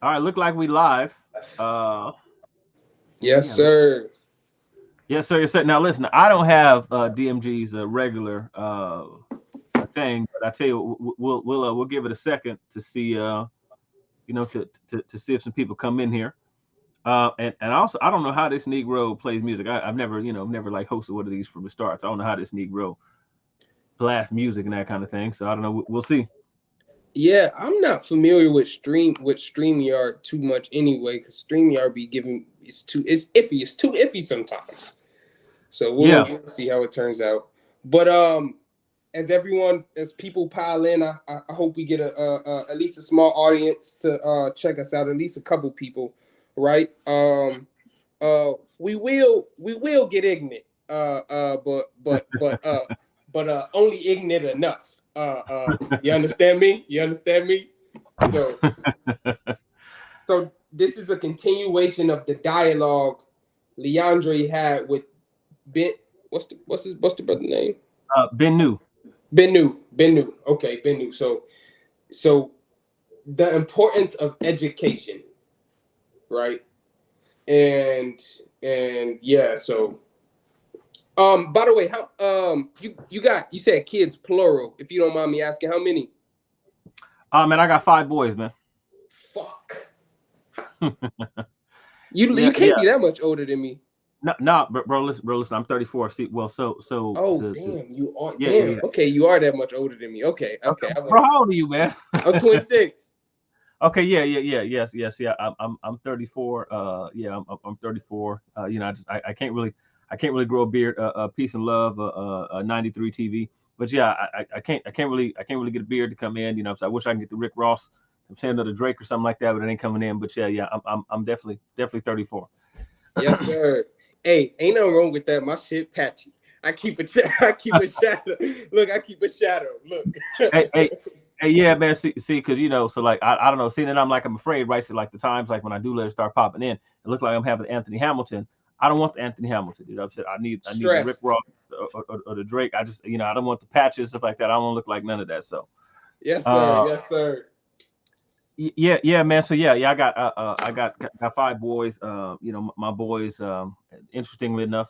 All right, look like we live. Uh, Yes, yeah, sir. yes, sir. Yes, sir. Now listen, I don't have DMG's regular thing, but I tell you, we'll give it a second to see, to see if some people come in here. And also, I don't know how this Negro plays music. I've never, never like hosted one of these from the start. So I don't know how this Negro blasts music and that kind of thing. So I don't know. We'll see. Yeah, I'm not familiar with StreamYard too much anyway, because StreamYard be giving it's iffy. It's too iffy sometimes. So we'll, Yeah. we'll see how it turns out. But as people pile in, I hope we get at least a small audience to check us out. At least a couple people, right? We will get ignorant. But only ignorant enough. You understand me? You understand me? So so this is a continuation of the dialogue Leandre had with Ben. What's the brother name? Ben New. Bennu. Okay, Bennu. So the importance of education, right? And and yeah, so by the way, how you said kids plural, if you don't mind me asking, how many? Man, I got five boys, man. Fuck. You Yeah, can't yeah. be that much older than me. No, no, bro, listen. I'm 34. See, well, so Oh the damn, you are yeah, yeah, damn. yeah. Okay, you are that much older than me. Okay, Okay, okay. I bro, want how old are you, man? I'm 26. Okay, yeah, yeah, yeah, yes, yes, yeah. I'm 34. Yeah, I'm 34. I can't really grow a beard. Peace and love. 93 TV. But yeah, I can't really get a beard to come in. So I wish I can get the Rick Ross. I'm saying another Drake or something like that, but it ain't coming in. But yeah, yeah, I'm definitely 34. Yes, sir. Hey, ain't nothing wrong with that. My shit patchy. I keep a shadow. Look, I keep a shadow. Look. Hey, hey, hey, yeah, man. See, because so like I don't know. Seeing that I'm afraid, right? So like the times like when I do let it start popping in, it looks like I'm having Anthony Hamilton. I don't want the Anthony Hamilton, dude. I've said I need the Rick Stressed. Ross or the Drake. I just I don't want the patches stuff like that. I don't want to look like none of that. So Yes, sir. uh Yes, sir. yeah, yeah, man. So yeah, yeah. I got five boys. My boys. Interestingly enough,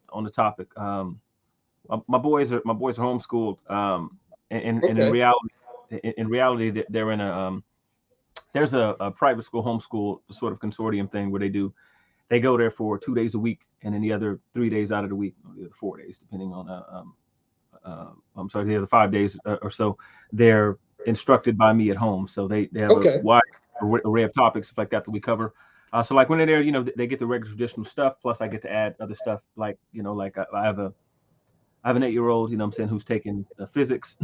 on the topic, my boys are homeschooled. And in Okay. reality, they're in there's a private school homeschool sort of consortium thing where they go there for 2 days a week, and then the other 3 days out of the week, or the other 4 days, depending on I'm sorry, the other 5 days or so, they're instructed by me at home. So they have a Okay. wide array of topics stuff like that we cover. So like when they're there, they get the regular traditional stuff. Plus, I get to add other stuff like like I have an 8-year old, I'm saying, who's taking physics,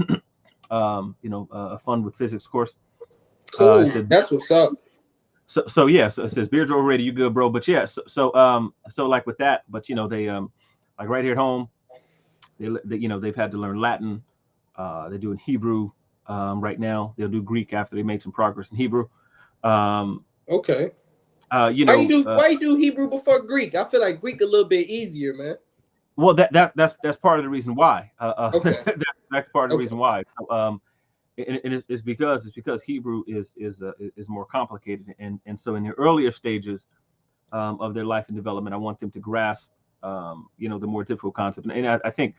a fun with physics course. It Cool. said That's what's up. so yeah, so it says beards are already you good, bro. But yeah, so like with that, but they like right here at home, they've had to learn Latin. They're doing Hebrew right now. They'll do Greek after they made some progress in Hebrew. Um, Okay. uh, you Why you know, do uh, why you do Hebrew before Greek? I feel like Greek a little bit easier, man. well, that's part of the reason why. Okay. That's part of the Okay. reason why. And it's because Hebrew is more complicated, and so in the earlier stages of their life and development, I want them to grasp the more difficult concept, and I think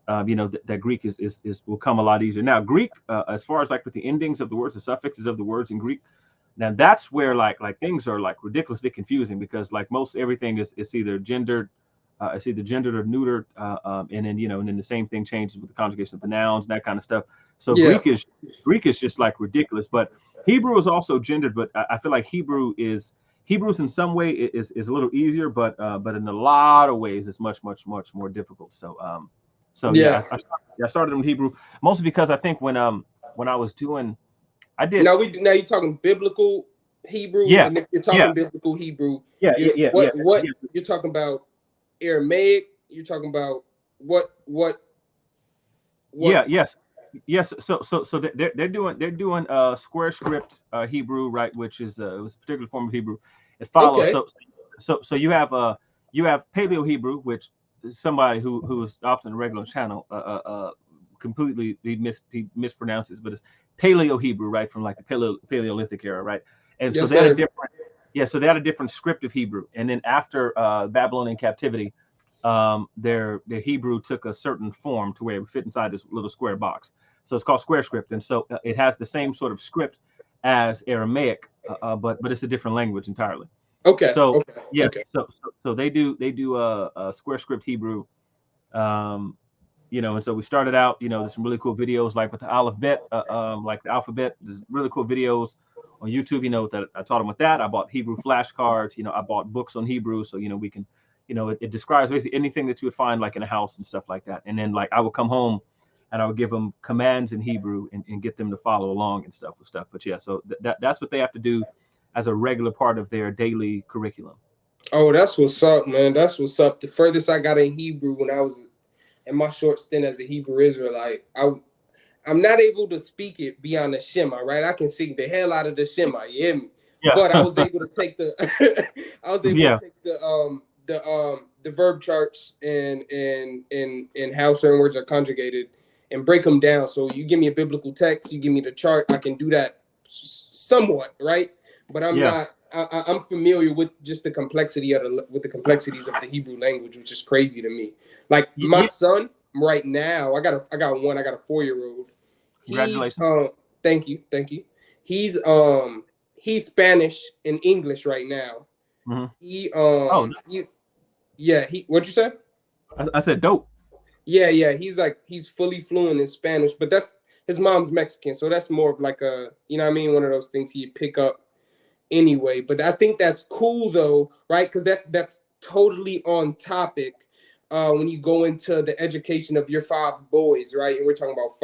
that Greek is will come a lot easier. Now Greek, as far as like with the endings of the words, the suffixes of the words in Greek, now that's where like things are like ridiculously confusing because like most everything is either gendered. It's either gendered or neutered, and then and then the same thing changes with the conjugation of the nouns and that kind of stuff. So Yeah. Greek is just like ridiculous, but Hebrew is also gendered. But I feel like Hebrews in some way is a little easier, but in a lot of ways it's much much more difficult. So yeah, Yeah. I started in Hebrew mostly because I think when I was doing I did Now you're talking biblical Hebrew, yeah and if you're yeah talking biblical Hebrew, yeah yeah you yeah yeah what yeah you're talking about Aramaic. You're talking about what? yeah yes yes. So they're doing square script Hebrew, right, which is it was a particular form of Hebrew. It follows Okay. so you have Paleo Hebrew, which is somebody who is often a regular channel completely he mispronounces, but it's Paleo Hebrew, right, from like the Paleolithic era, right? And so Yes, they had a sir. different, yeah, so they had a different script of Hebrew. And then after Babylonian captivity, their Hebrew took a certain form to where it would fit inside this little square box. So it's called square script, and so it has the same sort of script as Aramaic, but it's a different language entirely. Okay. So Okay. yes, Okay. so they do a square script Hebrew. Um, and so we started out, there's some really cool videos like with the alphabet, like the alphabet. There's really cool videos on YouTube, that I taught them with that. I bought Hebrew flashcards, I bought books on Hebrew. So, we can, it describes basically anything that you would find like in a house and stuff like that. And then like I would come home and I would give them commands in Hebrew and get them to follow along and stuff with stuff. But yeah, so that's what they have to do as a regular part of their daily curriculum. Oh, that's what's up, man. That's what's up. The furthest I got in Hebrew when I was in my short stint as a Hebrew Israelite, I'm not able to speak it beyond the Shema, right? I can sing the hell out of the Shema, you hear me? Yeah. But I was able to take the I was able Yeah. to take the verb charts and how certain words are conjugated and break them down. So you give me a biblical text, you give me the chart, I can do that somewhat, right? But I'm Yeah. not. I'm familiar with just the complexity of the complexities of the Hebrew language, which is crazy to me. Like my Yeah. son right now, I got a 4-year-old. He's Congratulations. thank you. He's Spanish and English right now. Mm-hmm. He Oh, what'd you say? I said dope. Yeah, he's fully fluent in Spanish, but that's his mom's Mexican, so that's more of like a, what I mean, one of those things he'd pick up anyway. But I think that's cool though, right? Because that's totally on topic when you go into the education of your 5 boys, right? And we're talking about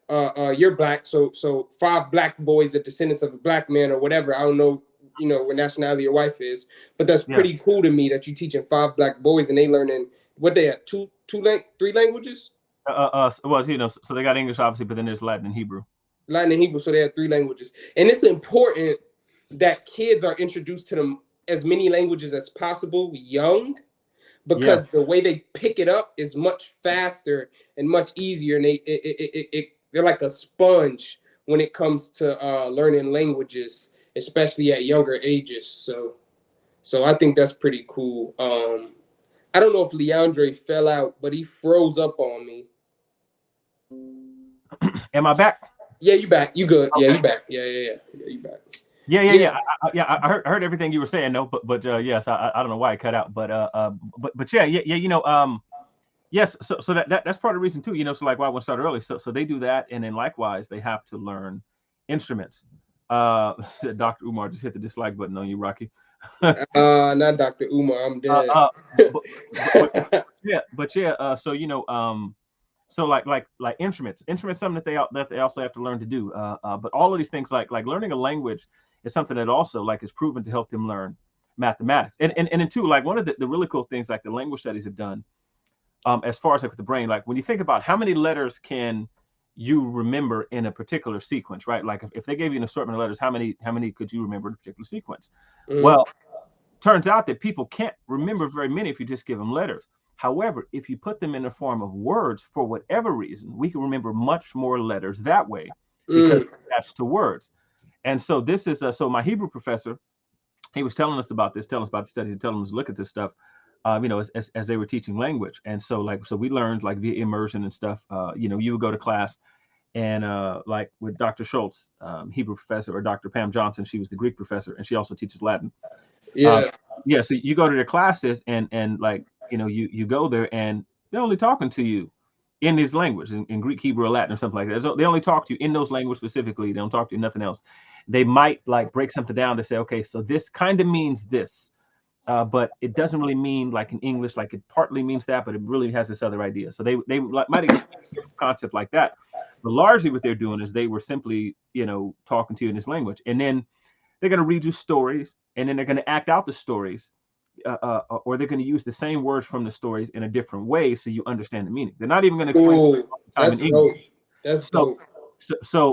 5. You're black, so 5 black boys are descendants of a black man or whatever. I don't know, what nationality your wife is, but that's Yeah. pretty cool to me that you're teaching 5 black boys and they learning what they have 3 languages. Well, so they got English obviously, but then there's Latin and Hebrew. Latin and Hebrew, so they have 3 languages, and it's important that kids are introduced to them as many languages as possible young, Yeah. because the way they pick it up is much faster and much easier, and they're like a sponge when it comes to learning languages, especially at younger ages. So I think that's pretty cool. I don't know if Leandre fell out, but he froze up on me. Am I back? Yeah, you back. You good? Okay. Yeah, you back. Yeah, you back. Yeah. I heard everything you were saying. No, but yes, I don't know why it cut out, but yeah. Yes. So that's part of the reason too. So like why I want to start early. So they do that, and then likewise they have to learn instruments. Dr. Umar just hit the dislike button on you, Rocky. Not Dr. Umar. I'm dead. But yeah. So like instruments something that they also have to learn to do. But all of these things like learning a language is something that also like is proven to help them learn mathematics. And then too, like one of the really cool things like the language studies have done, as far as like with the brain, like when you think about how many letters can you remember in a particular sequence, right? Like if they gave you an assortment of letters, how many could you remember in a particular sequence? Mhm. Well, turns out that people can't remember very many if you just give them letters. However, if you put them in the form of words for whatever reason, we can remember much more letters that way because that's to words. And so this is so my Hebrew professor, he was telling us about this, telling us about the studies, and telling us to look at this stuff, as they were teaching language. And so so we learned like via immersion and stuff. You would go to class and like with Dr. Schultz, Hebrew professor, or Dr. Pam Johnson, she was the Greek professor, and she also teaches Latin. Yeah. So you go to their classes and like you go there and they're only talking to you in this language, in Greek, Hebrew, or Latin, or something like that. So they only talk to you in those languages specifically. They don't talk to you nothing else. They might like break something down to say, okay, so this kind of means this, but it doesn't really mean like in English, like it partly means that, but it really has this other idea. So they might explain a concept like that, but largely what they're doing is they were simply talking to you in this language, and then they're going to read you stories, and then they're going to act out the stories, or they're going to use the same words from the stories in a different way so you understand the meaning. They're not even going to explain it all the time That's in English. dope. That's So,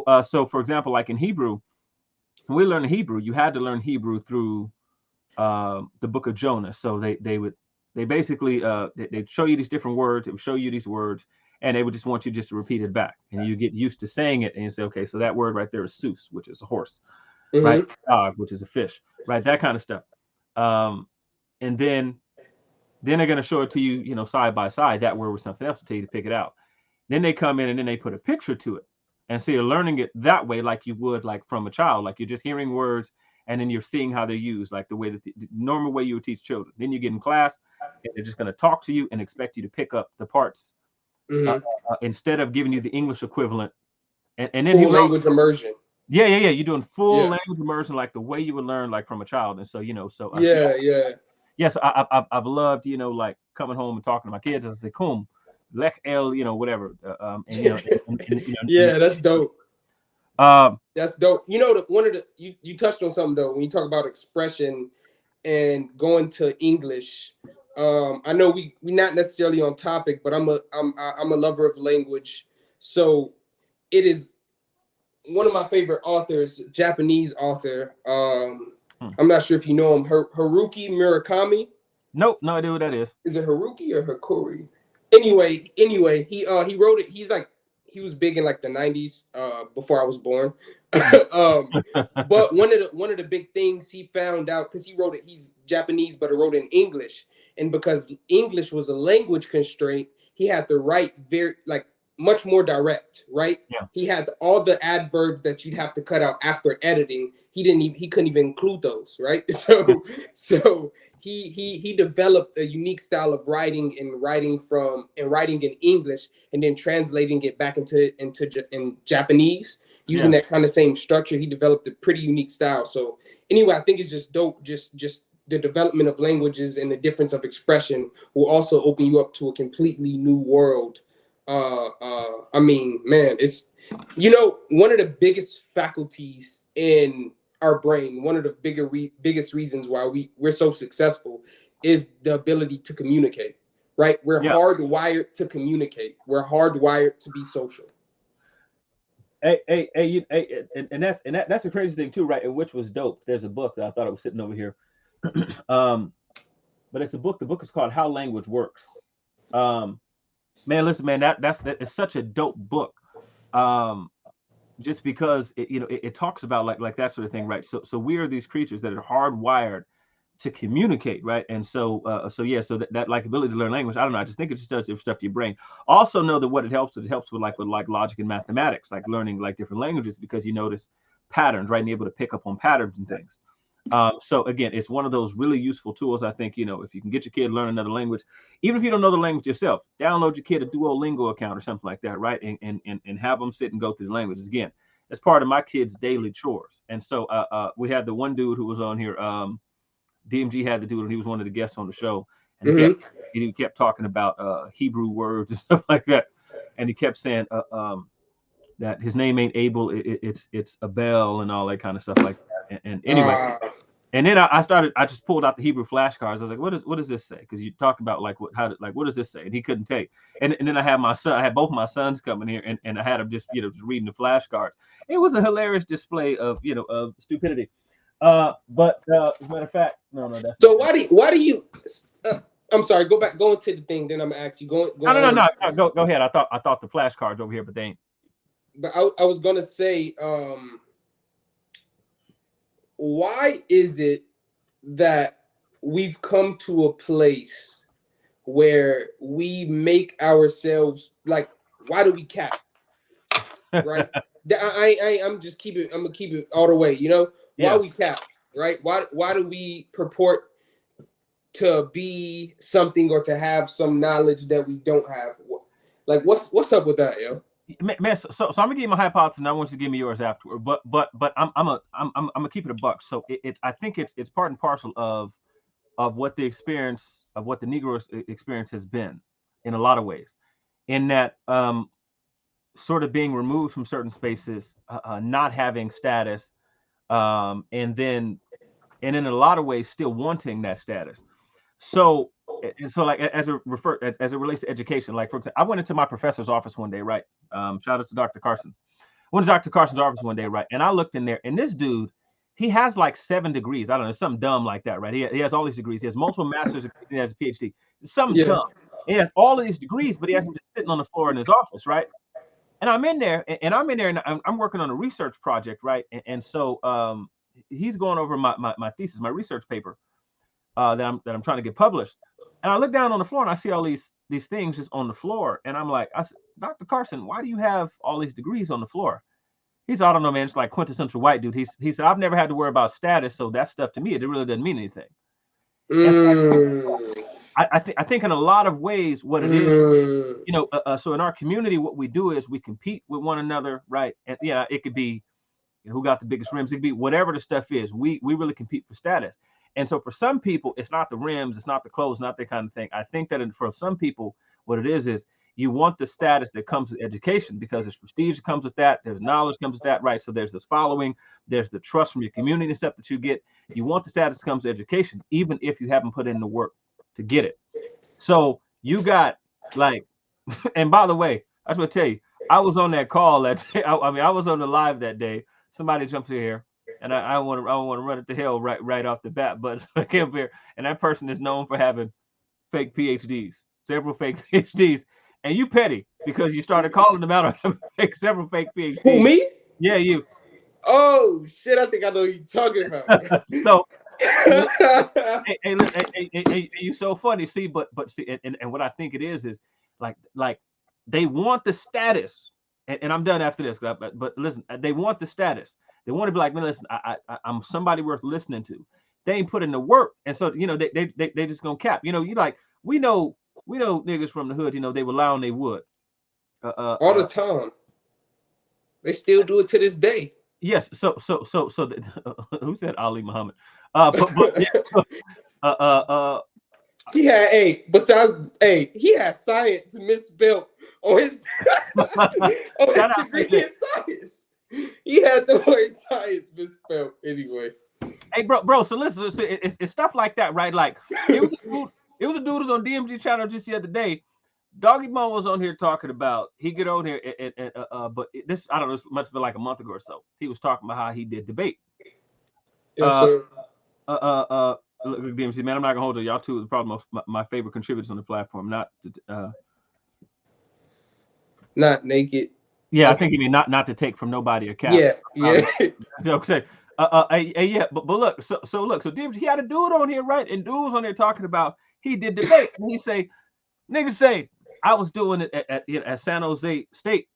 dope. so for example, like in Hebrew, when we learn Hebrew, you had to learn Hebrew through the book of Jonah. So they basically they'd show you these different words. It would show you these words, and they would just want you just to repeat it back, and you get used to saying it, and you say, okay, so that word right there is Zeus, which is a horse. right? Dog, which is a fish, right? That kind of stuff. And then they're going to show it to you, you know, side by side, that word with something else to tell you to pick it out. Then they come in and then they put a picture to it. And so you're learning it that way, like you would like from a child, like you're just hearing words and then you're seeing how they're used, like the way that the normal way you would teach children. Then you get in class and they're just going to talk to you and expect you to pick up the parts instead of giving you the English equivalent. And then full language immersion. Yeah. You're doing full language immersion, like the way you would learn, like from a child. And so, you know, so yes, I've loved, you know, like coming home and talking to my kids. I say, "Kum, lech el," you know, whatever. And you know, yeah, that's dope. That's dope. You know, one of the you touched on something though when you talk about expression and going to English. I know we not necessarily on topic, but I'm a lover of language, so it is one of my favorite authors, Japanese author. I'm not sure if you know him, Haruki Murakami. Nope, no idea what that is. Is it Haruki or Hakuri? Anyway, he wrote it. He was big in like the 90s, before I was born. But one of the big things he found out, because he wrote it, he's Japanese, but he wrote it in English, and because English was a language constraint, he had to write very like much more direct, right? Yeah. He had all the adverbs that you'd have to cut out after editing. He couldn't even include those, right? So he developed a unique style of writing in English and then translating it back into Japanese using that kind of same structure. He developed a pretty unique style. So anyway, I think it's just dope. Just the development of languages and the difference of expression will also open you up to a completely new world. I mean, man, it's, you know, one of the biggest faculties in our brain, one of the biggest reasons why we're so successful is the ability to communicate, right? We're hardwired to communicate. We're hardwired to be social. Hey, and that's a crazy thing too, right? And which was dope. There's a book that I thought it was sitting over here. But it's a book. The book is called How Language Works. Man, listen, man, that is such a dope book. Just because it talks about like that sort of thing, right? So we are these creatures that are hardwired to communicate, right? And so that like ability to learn language, I don't know, I just think it just does stuff to your brain. Also know that what it helps with like logic and mathematics, like learning like different languages, because you notice patterns, right? And able to pick up on patterns and things. So again, it's one of those really useful tools. I think, you know, if you can get your kid to learn another language, even if you don't know the language yourself, download your kid a Duolingo account or something like that, right? And have them sit and go through the languages. Again, it's part of my kids' daily chores. And so we had the one dude who was on here, DMG had the dude, and he was one of the guests on the show. And he kept talking about Hebrew words and stuff like that. And he kept saying that his name ain't Abel, it's Abel and all that kind of stuff like that. And anyway, and then I just pulled out the Hebrew flashcards. I was like, what does this say? Because you talk about like what does this say? And he couldn't take. And then I had both my sons coming here, and I had them just just reading the flashcards. It was a hilarious display of of stupidity. But as a matter of fact, no, that's so why do you I'm sorry, go into the thing, then I'm gonna ask you. Go ahead. I thought the flashcards over here, but they ain't. But I was gonna say, why is it that we've come to a place where we make ourselves like, why do we cap? Right? I'm gonna keep it all the way, why we cap, right? Why do we purport to be something or to have some knowledge that we don't have? Like, what's up with that, yo? Man, so I'm gonna give you my hypothesis, and I want you to give me yours afterward. But I'm gonna keep it a buck. So I think it's part and parcel of what the experience of what the Negro experience has been in a lot of ways, in that sort of being removed from certain spaces, not having status, and then in a lot of ways still wanting that status. So like as it relates to education, like for example, I went into my professor's office one day, right? Shout out to Dr. Carson. Went to Dr. Carson's office one day, right? And I looked in there, and this dude, he has like 7 degrees. I don't know, something dumb like that, right? He has all these degrees. He has multiple masters. He has a PhD. Something dumb. He has all of these degrees, but he has them just sitting on the floor in his office, right? And I'm in there, and I'm in there, and I'm working on a research project, right? And so he's going over my thesis, my research paper that I'm trying to get published. And I look down on the floor and I see all these things just on the floor, and I'm like, I said, Dr. Carson, why do you have all these degrees on the floor? He's, I don't know, man. It's like quintessential white dude. He said, I've never had to worry about status, so that stuff to me, it really doesn't mean anything. And Mm, I think in a lot of ways, what it is, mm, so in our community, what we do is we compete with one another, right? And yeah, it could be who got the biggest rims. It could be whatever the stuff is. We really compete for status. And so for some people, it's not the rims, it's not the clothes, not that kind of thing. I think that for some people, what it is you want the status that comes with education because there's prestige that comes with that, there's knowledge comes with that, right? So there's this following, there's the trust from your community and stuff that you get. You want the status that comes with education, even if you haven't put in the work to get it. So you got like, and by the way, I just want to tell you, I was on that call that day. I mean, I was on the live that day. Somebody jumps in here, and I want to run it to hell right off the bat. But so I came up here, and that person is known for having fake PhDs, several fake PhDs, and you petty because you started calling them out on several fake who, PhDs. me? Yeah, you. Oh shit! I think I know who you're talking about. So hey, you so funny. See, but see, and what I think it is like they want the status, and I'm done after this. But listen, they want the status. They want to be like, man, listen, I'm somebody worth listening to. They ain't put in the work, and so they just gonna cap. You like we know niggas from the hood. They would lie on they would. All the time. They still do it to this day. Yes. So who said Ali Muhammad? But yeah. He had he had science misspelled on his on his Shout out degree to in science. He had the word science misspelled anyway. Hey, bro. So listen, it's stuff like that, right? Like it was a dude who's on DMG channel just the other day. Doggy Bone was on here talking about he get on here, but this I don't know, this must have been like a month ago or so. He was talking about how he did debate. Yes, sir. Look, DMC man, I'm not gonna hold you. Y'all two is probably my favorite contributors on the platform. Not naked. Yeah, I think you mean not to take from nobody a cap. Yeah. Okay. Yeah, but look, so look, so DMG, he had a dude on here, right? And dude was on there talking about he did debate, and he say, niggas say I was doing it at San Jose State,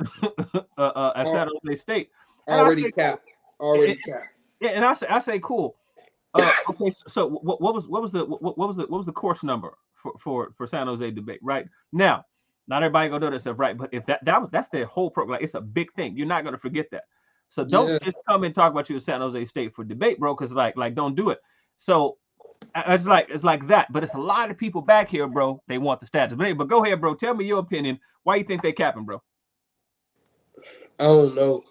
at San Jose State. And Already capped. Yeah, and I say cool. Okay, so what was the course number for San Jose debate? Right now, not everybody gonna do that stuff, right? But if that's their whole program, like, it's a big thing. You're not gonna forget that. So don't just come and talk about you at San Jose State for debate, bro. Because like don't do it. So it's like that. But it's a lot of people back here, bro. They want the status. But go ahead, bro. Tell me your opinion. Why you think they capping, bro? I don't know.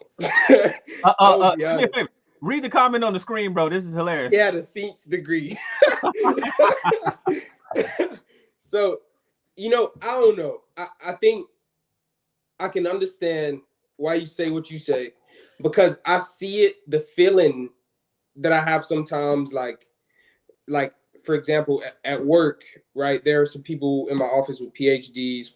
Read the comment on the screen, bro. This is hilarious. Yeah, the seats degree. So, I don't know. I think I can understand why you say what you say, because I see it, the feeling that I have sometimes, like for example, at work, right? There are some people in my office with PhDs,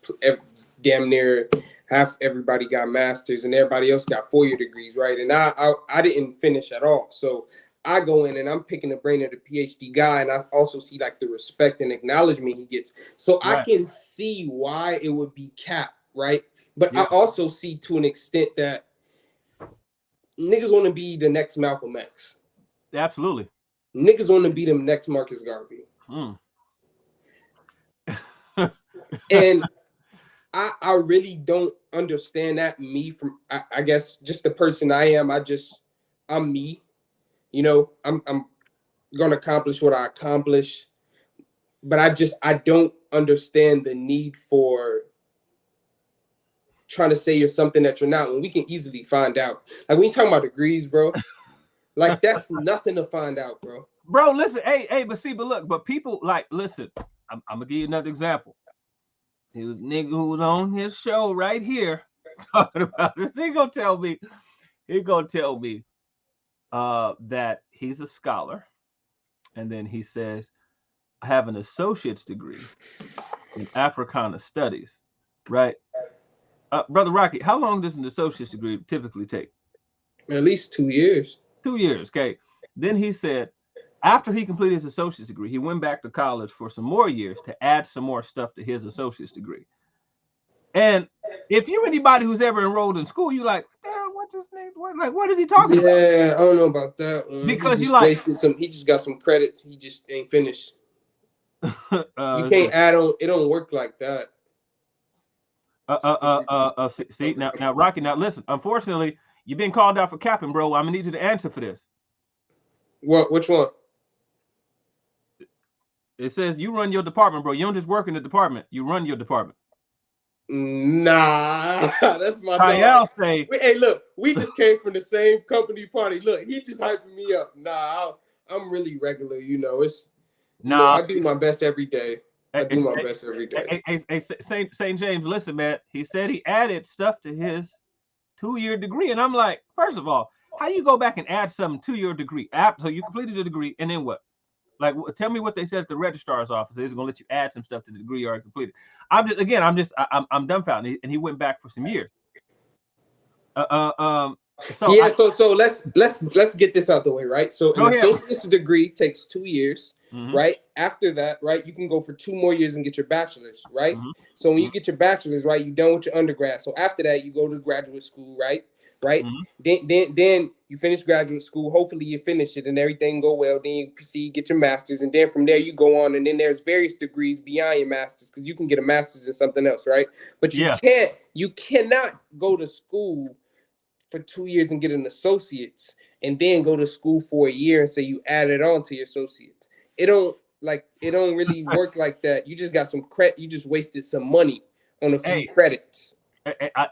damn near half everybody got masters, and everybody else got 4-year degrees, right? And I didn't finish at all. So I go in and I'm picking the brain of the PhD guy, and I also see like the respect and acknowledgement he gets. So right. I can see why it would be capped, right? But yeah. I also see to an extent that niggas want to be the next Malcolm X. Absolutely. Niggas want to be the next Marcus Garvey. And I really don't understand that. I guess just the person I am. I'm me. I'm gonna accomplish what I accomplish, but I don't understand the need for trying to say you're something that you're not when we can easily find out. Like when you talking about degrees, bro, like that's nothing to find out, bro. Bro, listen, hey, but people listen. I'm gonna give you another example. He was nigga who was on his show right here talking about this. He gonna tell me that he's a scholar, and then he says, I have an associate's degree in Africana studies, right? Brother Rocky, how long does an associate's degree typically take? At least 2 years. 2 years. Okay. Then he said, after he completed his associate's degree, he went back to college for some more years to add some more stuff to his associate's degree. And if you anybody who's ever enrolled in school, you like, what's his name? What is he talking about? Yeah, I don't know about that one. Because he you just like wasted some. He just got some credits. He just ain't finished. You can't add on. It don't work like that. See now, Rocky. Now listen. Unfortunately, you've been called out for capping, bro. I'm gonna need you to answer for this. What? Which one? It says you run your department, bro. You don't just work in the department. You run your department. Nah, that's my Kyle dog. say, Hey, look, we just came from the same company party. Look, he just hyping me up. Nah, I'm really regular. You know, it's I do my best every day. I do my best every day. Hey, St. James, listen, man. He said he added stuff to his 2-year degree, and I'm like, first of all, how you go back and add something to your degree? So you completed your degree, and then what? Like, tell me what they said at the registrar's office. They're going to let you add some stuff to the degree you already completed. I'm dumbfounded. And he went back for some years. So let's get this out the way, right? So an associate's degree takes 2 years, right? After that, right, you can go for 2 more years and get your bachelor's, right? So when you get your bachelor's, right, you're done with your undergrad. So after that, you go to graduate school, right? Then you finish graduate school. Hopefully you finish it and everything go well. Then you proceed, get your master's, and then from there you go on. And then there's various degrees beyond your master's because you can get a master's in something else, right? But you cannot go to school for 2 years and get an associate's and then go to school for a year and say you added on to your associates. It don't really work like that. You just got some credit. You just wasted some money on a few credits.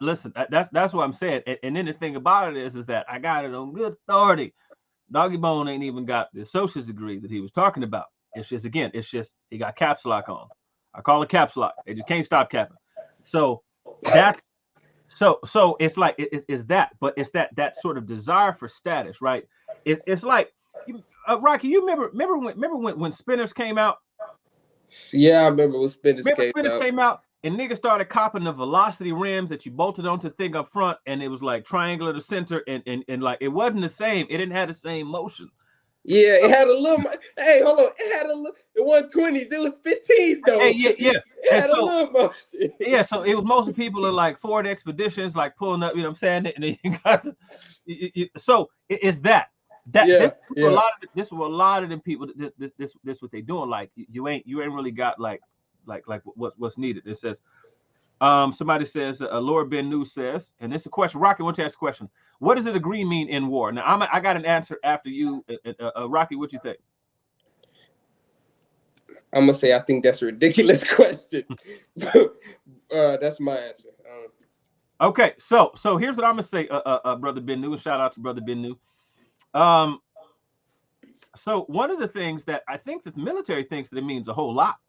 Listen, that's what I'm saying. And then the thing about it is that I got it on good authority. Doggy Bone ain't even got the associate's degree that he was talking about. It's just he got caps lock on. I call it caps lock. They just can't stop capping. So that's so it's like it's that, but it's that sort of desire for status, right? It's like Rocky. You remember when Spinners came out? Yeah, I remember when Spinners came out. And niggas started copping the velocity rims that you bolted onto the thing up front, and it was like triangular to center, and like it wasn't the same. It didn't have the same motion. Yeah, it had a little. Hey, hold on. It had a little. It wasn't 20s. It was 15s though. Hey, yeah. It had a little motion. Yeah, so it was mostly people in like Ford Expeditions, like pulling up. You know what I'm saying? And then you got so it's that. This is what a lot of them people. This what they doing. Like you ain't really got like what's needed. It says, somebody says, Lord Ben New says, and it's a question. Rocky, I want to ask a question. What does a degree mean in war? Now, I got an answer after you. Rocky, what you think? I'm gonna say I think that's a ridiculous question. That's my answer. Okay, so here's what I'm gonna say, Brother Ben New. Shout out to Brother Ben New. So one of the things that I think that the military thinks that it means a whole lot.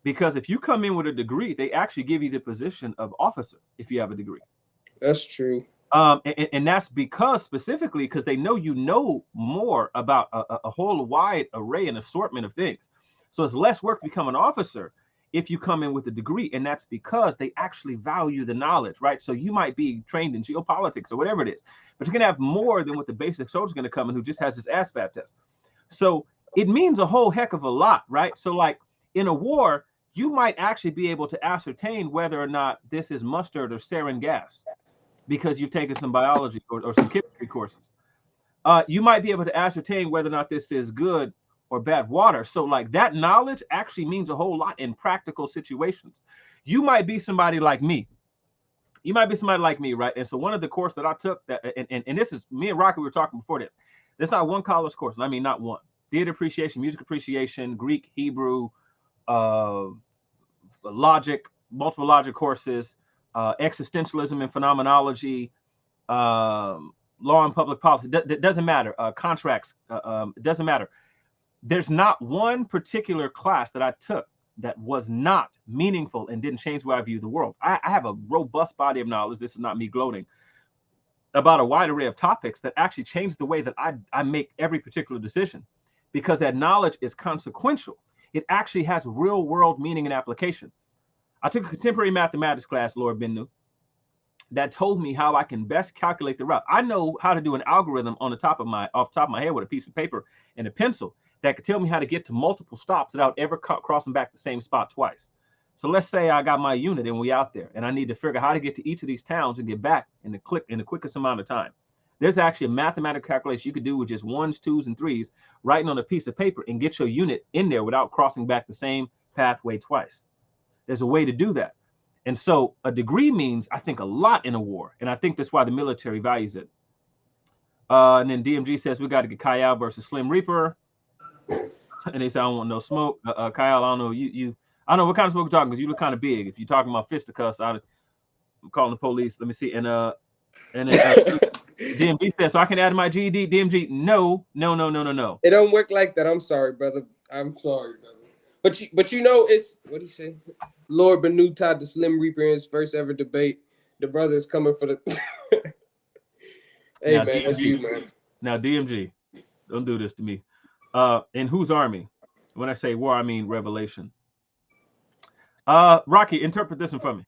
Because if you come in with a degree, they actually give you the position of officer if you have a degree. That's true. And that's specifically because they know you know more about a whole wide array and assortment of things. So it's less work to become an officer if you come in with a degree. And that's because they actually value the knowledge, right? So you might be trained in geopolitics or whatever it is, but you're going to have more than what the basic soldier's going to come in who just has his ASVAB test. So it means a whole heck of a lot, right? So like in a war, you might actually be able to ascertain whether or not this is mustard or sarin gas because you've taken some biology or some chemistry courses. You might be able to ascertain whether or not this is good or bad water. So like that knowledge actually means a whole lot in practical situations. You might be somebody like me. Right? And so one of the courses that I took and this is me and Rocky, we were talking before this. There's not one college course. I mean, not one. Theater appreciation, music appreciation, Greek, Hebrew, logic, multiple logic courses, existentialism and phenomenology, law and public policy. Doesn't matter. Contracts. It doesn't matter. There's not one particular class that I took that was not meaningful and didn't change the way I view the world. I have a robust body of knowledge. This is not me gloating about a wide array of topics that actually change the way that I make every particular decision, because that knowledge is consequential. It actually has real world meaning and application. I took a contemporary mathematics class, Lord Ben New. that told me how I can best calculate the route. I know how to do an algorithm off the top of my head with a piece of paper and a pencil that could tell me how to get to multiple stops without ever crossing back the same spot twice. So let's say I got my unit and we out there and I need to figure out how to get to each of these towns and get back in the quickest amount of time. There's actually a mathematical calculation you could do with just ones, twos, and threes, writing on a piece of paper and get your unit in there without crossing back the same pathway twice. There's a way to do that. And so a degree means, I think, a lot in a war. And I think that's why the military values it. And then DMG says, we got to get Kyle versus Slim Reaper. And they say, I don't want no smoke. Kyle, I don't know. I don't know what kind of smoke you're talking, because you look kind of big. If you're talking about fisticuffs, I'm calling the police. Let me see. And then DMG says, so I can add my GED. DMG, no. It don't work like that. I'm sorry, brother. I'm sorry, brother. But you know, it's what do you say? Lord Benu tied the Slim Reaper in his first ever debate. The brother is coming for the. Hey now, man, DMG, that's you, man. Now DMG, don't do this to me. In whose army? When I say war, I mean revelation. Rocky, interpret this one for me.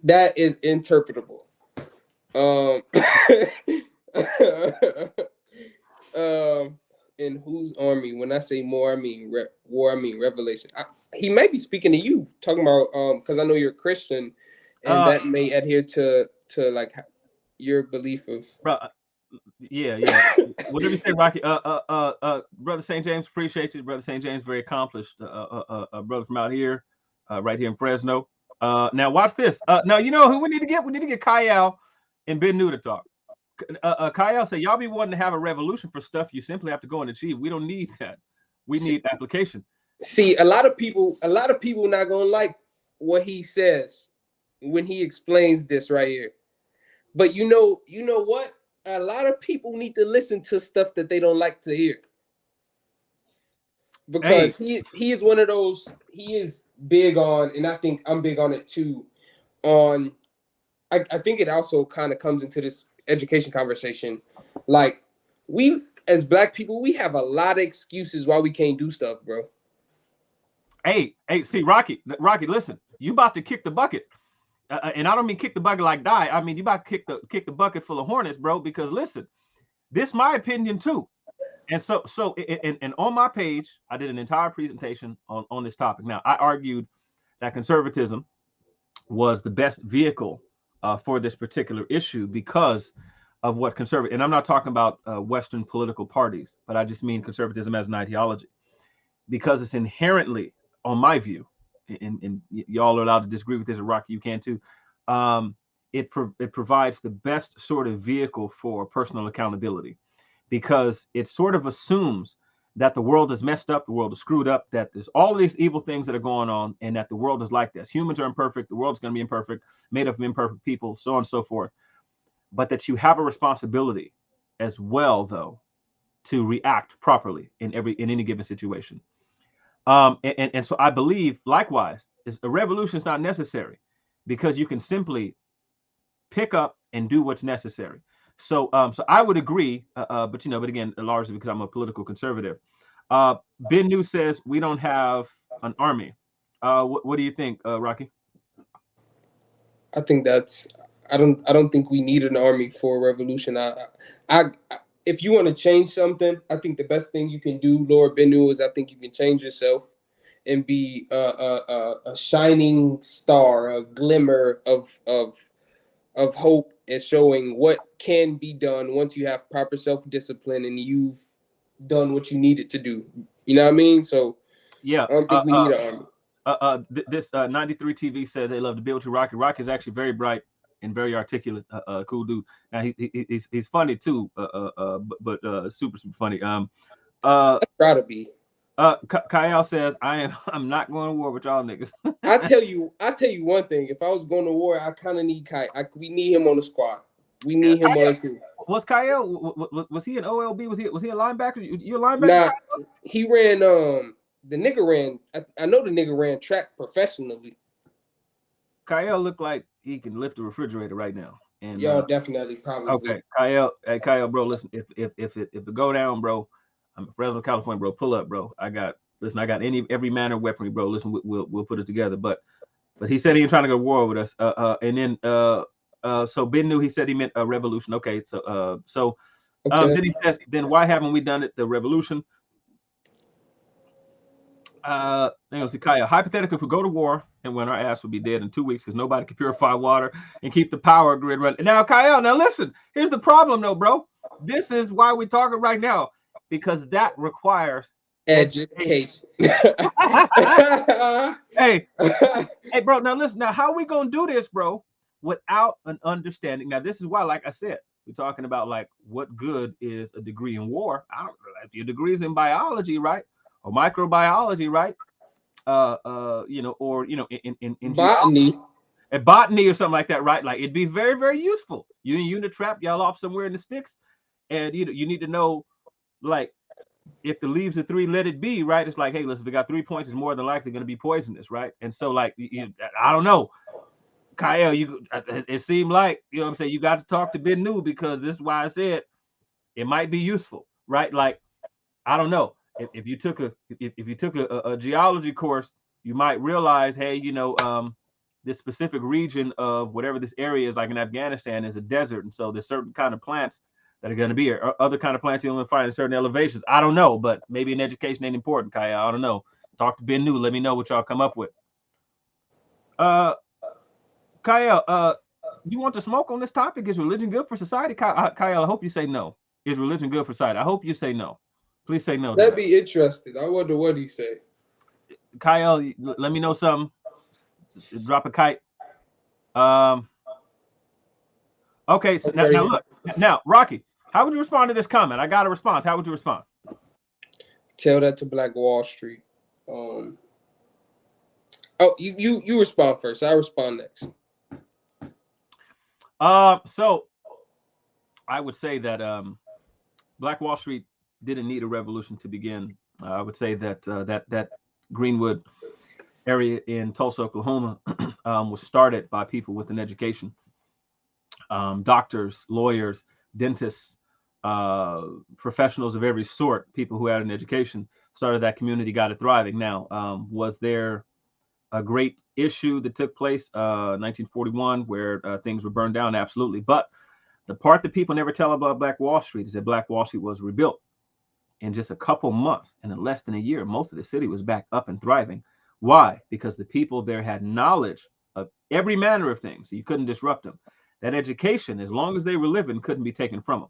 That is interpretable. In whose army? When I say more, I mean war. I mean revelation. He might be speaking to you, talking about because I know you're a Christian, and that may adhere to like your belief of. Yeah. Whatever you say, Rocky. Brother St. James, appreciate you. Brother St. James, very accomplished. Brother from out here, right here in Fresno. Now watch this. Now you know who we need to get. We need to get Kyle and Ben New to talk. Kyle said, y'all be wanting to have a revolution for stuff you simply have to go and achieve. We don't need that. We need application. See, a lot of people not gonna like what he says when he explains this right here. But you know what? A lot of people need to listen to stuff that they don't like to hear. Because he is one of those, he is big on, and I think I'm big on it too, on I think it also kind of comes into this education conversation. Like, we as Black people, we have a lot of excuses why we can't do stuff, bro. Hey, see, Rocky, listen, you about to kick the bucket. And I don't mean kick the bucket like die. I mean, you about to kick the bucket full of hornets, bro, because listen, this is my opinion too. And so and on my page, I did an entire presentation on this topic. Now, I argued that conservatism was the best vehicle for this particular issue because of what conservative, and I'm not talking about Western political parties, but I just mean conservatism as an ideology, because it's inherently, on my view, and y'all are allowed to disagree with this, and Rocky, you can too. It provides the best sort of vehicle for personal accountability, because it sort of assumes that the world is messed up, the world is screwed up, that there's all these evil things that are going on, and that the world is like this. Humans are imperfect, the world's going to be imperfect, made up of imperfect people, so on and so forth. But that you have a responsibility as well, though, to react properly in any given situation. And so I believe, likewise, a revolution is not necessary, because you can simply pick up and do what's necessary. So I would agree, but again, largely because I'm a political conservative. Ben New says we don't have an army. What do you think, Rocky? I think I don't think we need an army for a revolution. If you want to change something, I think the best thing you can do, Lord Benu, is I think you can change yourself and be a shining star, a glimmer of hope, and showing what can be done once you have proper self-discipline and you've done what you needed to do. You know what I mean? So yeah, I don't think we need an army. This 93 TV says they love to build to Rocky. Rocky is actually very bright and very articulate, cool dude. Now he's funny too, but super funny. Try to be. Kyle says I'm not going to war with y'all niggas. I tell you one thing. If I was going to war, I kind of need Kyle. We need him on the squad. We need him on the team. Was Kyle? Was he an OLB? Was he a linebacker? You a linebacker? Nah, he ran. The nigga ran. I know the nigga ran track professionally. Kyle looked like he can lift a refrigerator right now. And y'all definitely probably. Okay, Kyle. Hey, Kyle, bro. Listen, if it go down, bro. I'm in Fresno, California, bro. Pull up, bro. I got every manner of weaponry, bro. Listen, we'll put it together. But But he said he ain't trying to go to war with us. And then so Bennu, he said he meant a revolution. Okay, so Okay. then he says, then why haven't we done it? The revolution. Kaya, hypothetically, if we go to war and when our ass will be dead in 2 weeks because nobody can purify water and keep the power grid running. Now, Kyle, now listen, here's the problem though, bro. This is why we're talking right now, because that requires education. hey, bro, now listen, now how are we gonna do this, bro, without an understanding? Now, this is why, like I said, we're talking about like what good is a degree in war? I don't know if your degree's in biology, right? Or microbiology, right? Or in botany, botany or something like that, right? Like it'd be very, very useful. You in Unitrap, y'all off somewhere in the sticks, and you need to know, like, if the leaves are 3, let it be, right? It's like, hey, listen, if we got 3 points, it's more than likely going to be poisonous, right? And so, like, I don't know, Kyle, it seemed like, you know what I'm saying, you got to talk to Bennu, because this is why I said it might be useful, right? Like, I don't know. If you took a geology course, you might realize, hey, this specific region of whatever this area is, like in Afghanistan, is a desert, and so there's certain kind of plants that are going to be here. Other kind of plants you only find in certain elevations. I don't know, but maybe an education ain't important, Kaya. I don't know. Talk to Bennu. Let me know what y'all come up with. Kaya, you want to smoke on this topic? Is religion good for society? Kaya, I hope you say no. Is religion good for society? I hope you say no. Please say no. That'd be interesting. I wonder what he say. Kyle, let me know something. Drop a kite. Okay, so Okay. now look. Now, Rocky, how would you respond to this comment? I got a response. How would you respond? Tell that to Black Wall Street. Oh, you respond first. I respond next. So I would say that Black Wall Street didn't need a revolution to begin. I would say that that Greenwood area in Tulsa, Oklahoma, was started by people with an education, doctors, lawyers, dentists, professionals of every sort, people who had an education, started that community, got it thriving. Now, was there a great issue that took place 1941 where things were burned down? Absolutely. But the part that people never tell about Black Wall Street is that Black Wall Street was rebuilt in just a couple months, and in less than a year, most of the city was back up and thriving. Why? Because the people there had knowledge of every manner of things, so you couldn't disrupt them. That education, as long as they were living, couldn't be taken from them.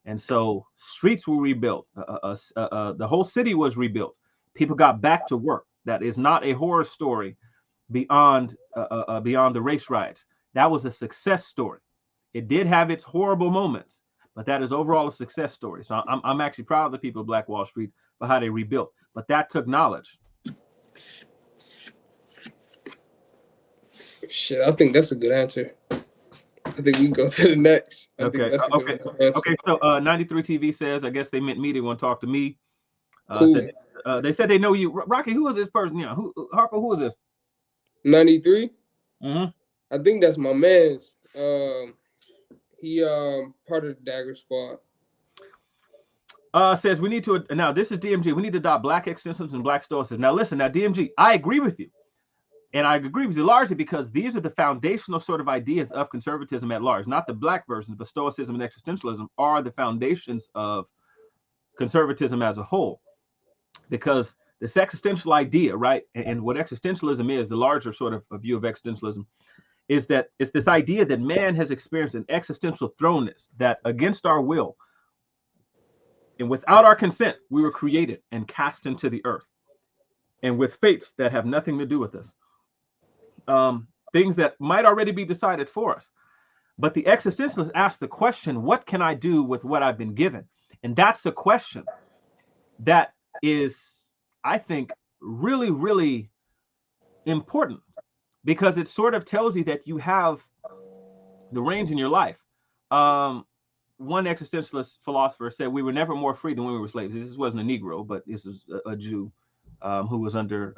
And so streets were rebuilt. The whole city was rebuilt. People got back to work. That is not a horror story beyond the race riots. That was a success story. It did have its horrible moments, but that is overall a success story. So I'm actually proud of the people of Black Wall Street for how they rebuilt. But that took knowledge. Shit, I think that's a good answer. I think we can go to the next. Okay. So 93 TV says, I guess they meant me. They want to talk to me. Cool. They said they know you. Rocky, who is this person? Yeah, Harper, who is this? 93. Mm-hmm. I think that's my man's. He part of the Dagger Squad. Says we need to, now this is DMG, we need to adopt Black extensives and Black stoicism. Now listen, now DMG, I agree with you. And I agree with you largely because these are the foundational sort of ideas of conservatism at large. Not the Black versions, but stoicism and existentialism are the foundations of conservatism as a whole. Because this existential idea, right, and what existentialism is, the larger sort of view of existentialism, is that it's this idea that man has experienced an existential thrownness, that against our will and without our consent, we were created and cast into the earth, and with fates that have nothing to do with us. Things that might already be decided for us. But the existentialists ask the question, what can I do with what I've been given? And that's a question that is, I think, really, really important, because it sort of tells you that you have the reins in your life. One existentialist philosopher said we were never more free than when we were slaves. This wasn't a Negro, but this is a Jew who was under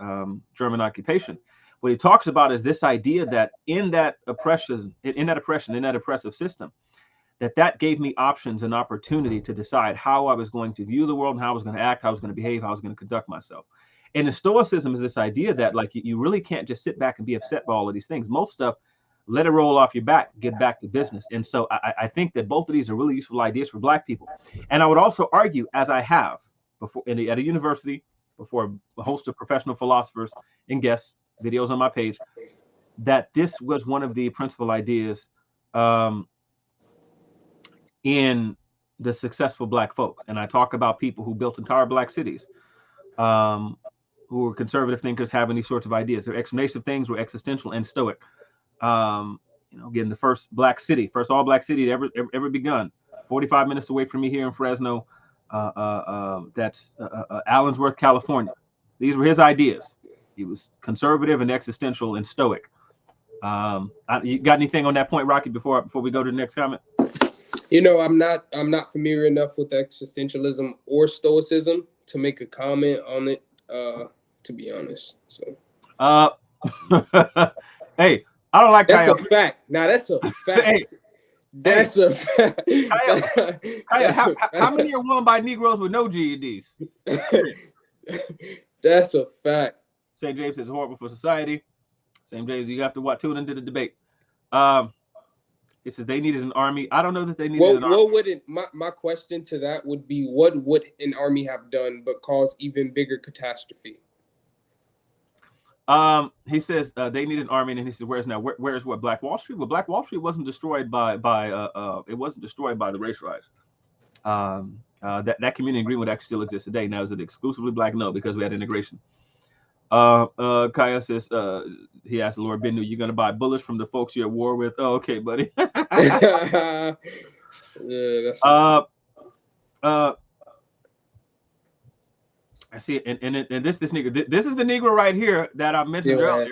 German occupation. What he talks about is this idea that in that oppression, in that oppressive system, that gave me options and opportunity to decide how I was going to view the world and how I was going to act, how I was going to behave, how I was going to conduct myself. And in Stoicism is this idea that like you really can't just sit back and be upset by all of these things. Most stuff, let it roll off your back, get back to business. And so I think that both of these are really useful ideas for Black people. And I would also argue, as I have before at a university, before a host of professional philosophers and guests, videos on my page, that this was one of the principal ideas in the successful Black folk. And I talk about people who built entire Black cities, who were conservative thinkers having these sorts of ideas. Their explanation of things were existential and stoic. Again, the first Black city, first all Black city ever begun, 45 minutes away from me here in Fresno. That's Allensworth, California. These were his ideas. He was conservative and existential and stoic. You got anything on that point, Rocky? Before we go to the next comment. I'm not familiar enough with existentialism or stoicism to make a comment on it. To be honest, so. Hey, I don't like. That's Kyle. a fact. Now that's a fact. Hey, that's a fact. Kyle, how many are won by Negroes with no GEDs? That's a fact. St. James is horrible for society. St. James, you have to tune into the debate. It says they needed an army. I don't know that they needed an army. What would it? My question to that would be, what would an army have done but cause even bigger catastrophe? He says they need an army, and he says, "Where's now? Where's what? Black Wall Street? Well, Black Wall Street wasn't destroyed by it wasn't destroyed by the race riots. That community in Greenwood actually still exists today. Now, is it exclusively Black? No, because we had integration." Kaya says he asked Lord Bennu, "You gonna buy bullets from the folks you're at war with?" Oh, okay, buddy. Yeah, that's. I see it, and this nigga, this is the Negro right here that I mentioned earlier,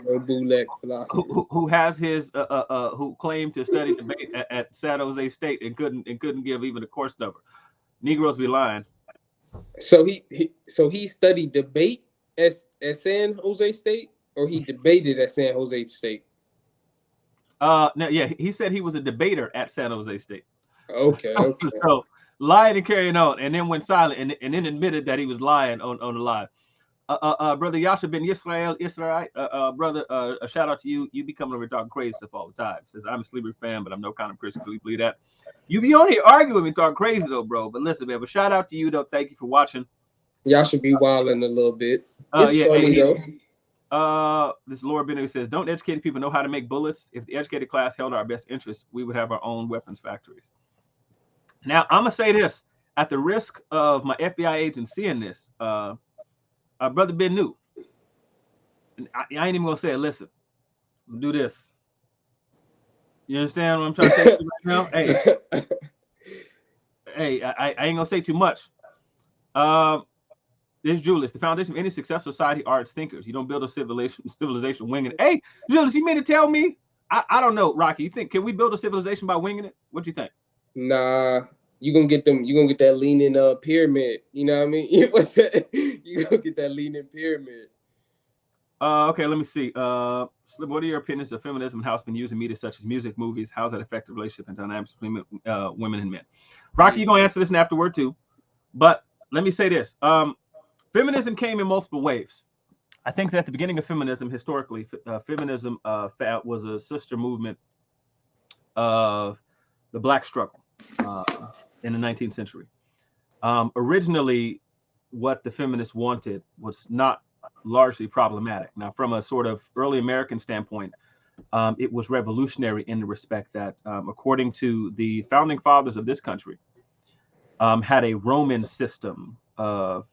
who has his who claimed to study debate at San Jose State and couldn't give even a course number. Negroes be lying. So he studied debate at San Jose State, or he debated at San Jose State? No, yeah, he said he was a debater at San Jose State. Okay. So lying and carrying on, and then went silent, and then admitted that he was lying on the lie. Brother Yasha Ben Israel, brother, a shout out to you. You be coming over talking crazy stuff all the time. Says I'm a Sleeper fan, but I'm no kind of Christian. We believe that. You be on here arguing with me talking crazy though, bro. But listen, man. But shout out to you though. Thank you for watching. Y'all should be wilding a little bit. It's funny though. This Lord Benedict says, "Don't educated people know how to make bullets? If the educated class held our best interests, we would have our own weapons factories." Now, I'm gonna say this at the risk of my FBI agent seeing this, Brother Bennu. I ain't even gonna say it. Listen, do this. You understand what I'm trying to say right now? Hey, I ain't gonna say too much. This is Julius. The foundation of any successful society are its thinkers. You don't build a civilization winging it. Hey, Julius, you mean to tell me? I don't know, Rocky. You think can we build a civilization by winging it? What do you think? Nah, you gonna get that leaning pyramid. You know what I mean? What's that? You gonna get that leaning pyramid. Okay, let me see. What are your opinions of feminism and how it's been used in media such as music, movies? How's that affect the relationship and dynamics between women and men? Rocky, you're gonna answer this afterward too. But let me say this. Feminism came in multiple waves. I think that at the beginning of feminism, historically, feminism was a sister movement of the Black struggle in the 19th century. Originally, what the feminists wanted was not largely problematic. Now, from a sort of early American standpoint, it was revolutionary in the respect that, according to the founding fathers of this country, had a Roman system of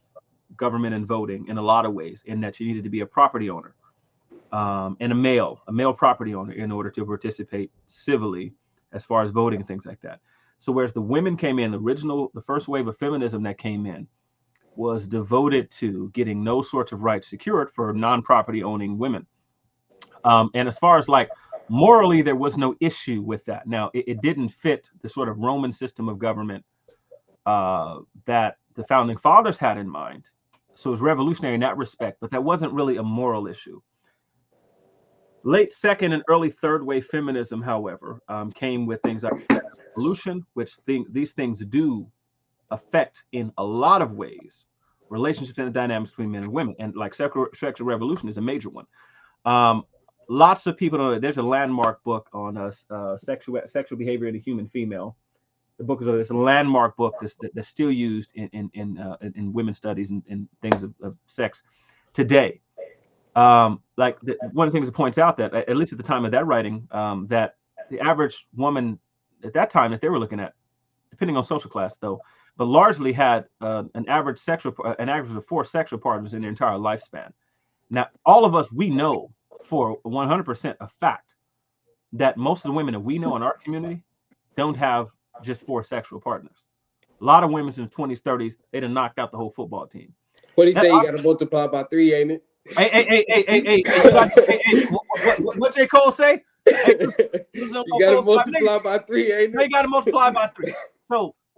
government and voting in a lot of ways, in that you needed to be a property owner and a male property owner in order to participate civilly as far as voting and things like that. So whereas the women came in, the first wave of feminism that came in was devoted to getting no sorts of rights secured for non-property owning women. And as far as like morally, there was no issue with that. Now, it didn't fit the sort of Roman system of government that the founding fathers had in mind. So it was revolutionary in that respect, but that wasn't really a moral issue. Late second and early third wave feminism, however, came with things like evolution, which these things do affect in a lot of ways relationships and the dynamics between men and women. And like sexual revolution is a major one. Um, Lots of people know that there's a landmark book on sexual behavior in the human female. The book is it's a landmark book that's still used in women's studies and things of sex today. One of the things that points out that at least at the time of that writing, that the average woman at that time that they were looking at, depending on social class though, but largely had an average of 4 sexual partners in their entire lifespan. Now, all of us, we know for 100% a fact that most of the women that we know in our community don't have just 4 sexual partners. A lot of women in the 20s, 30s, they done knocked out the whole football team. What do you say? You got to multiply by 3, ain't it? Hey, what J. Cole say? You got to multiply by 3, ain't it? They got to multiply by 3.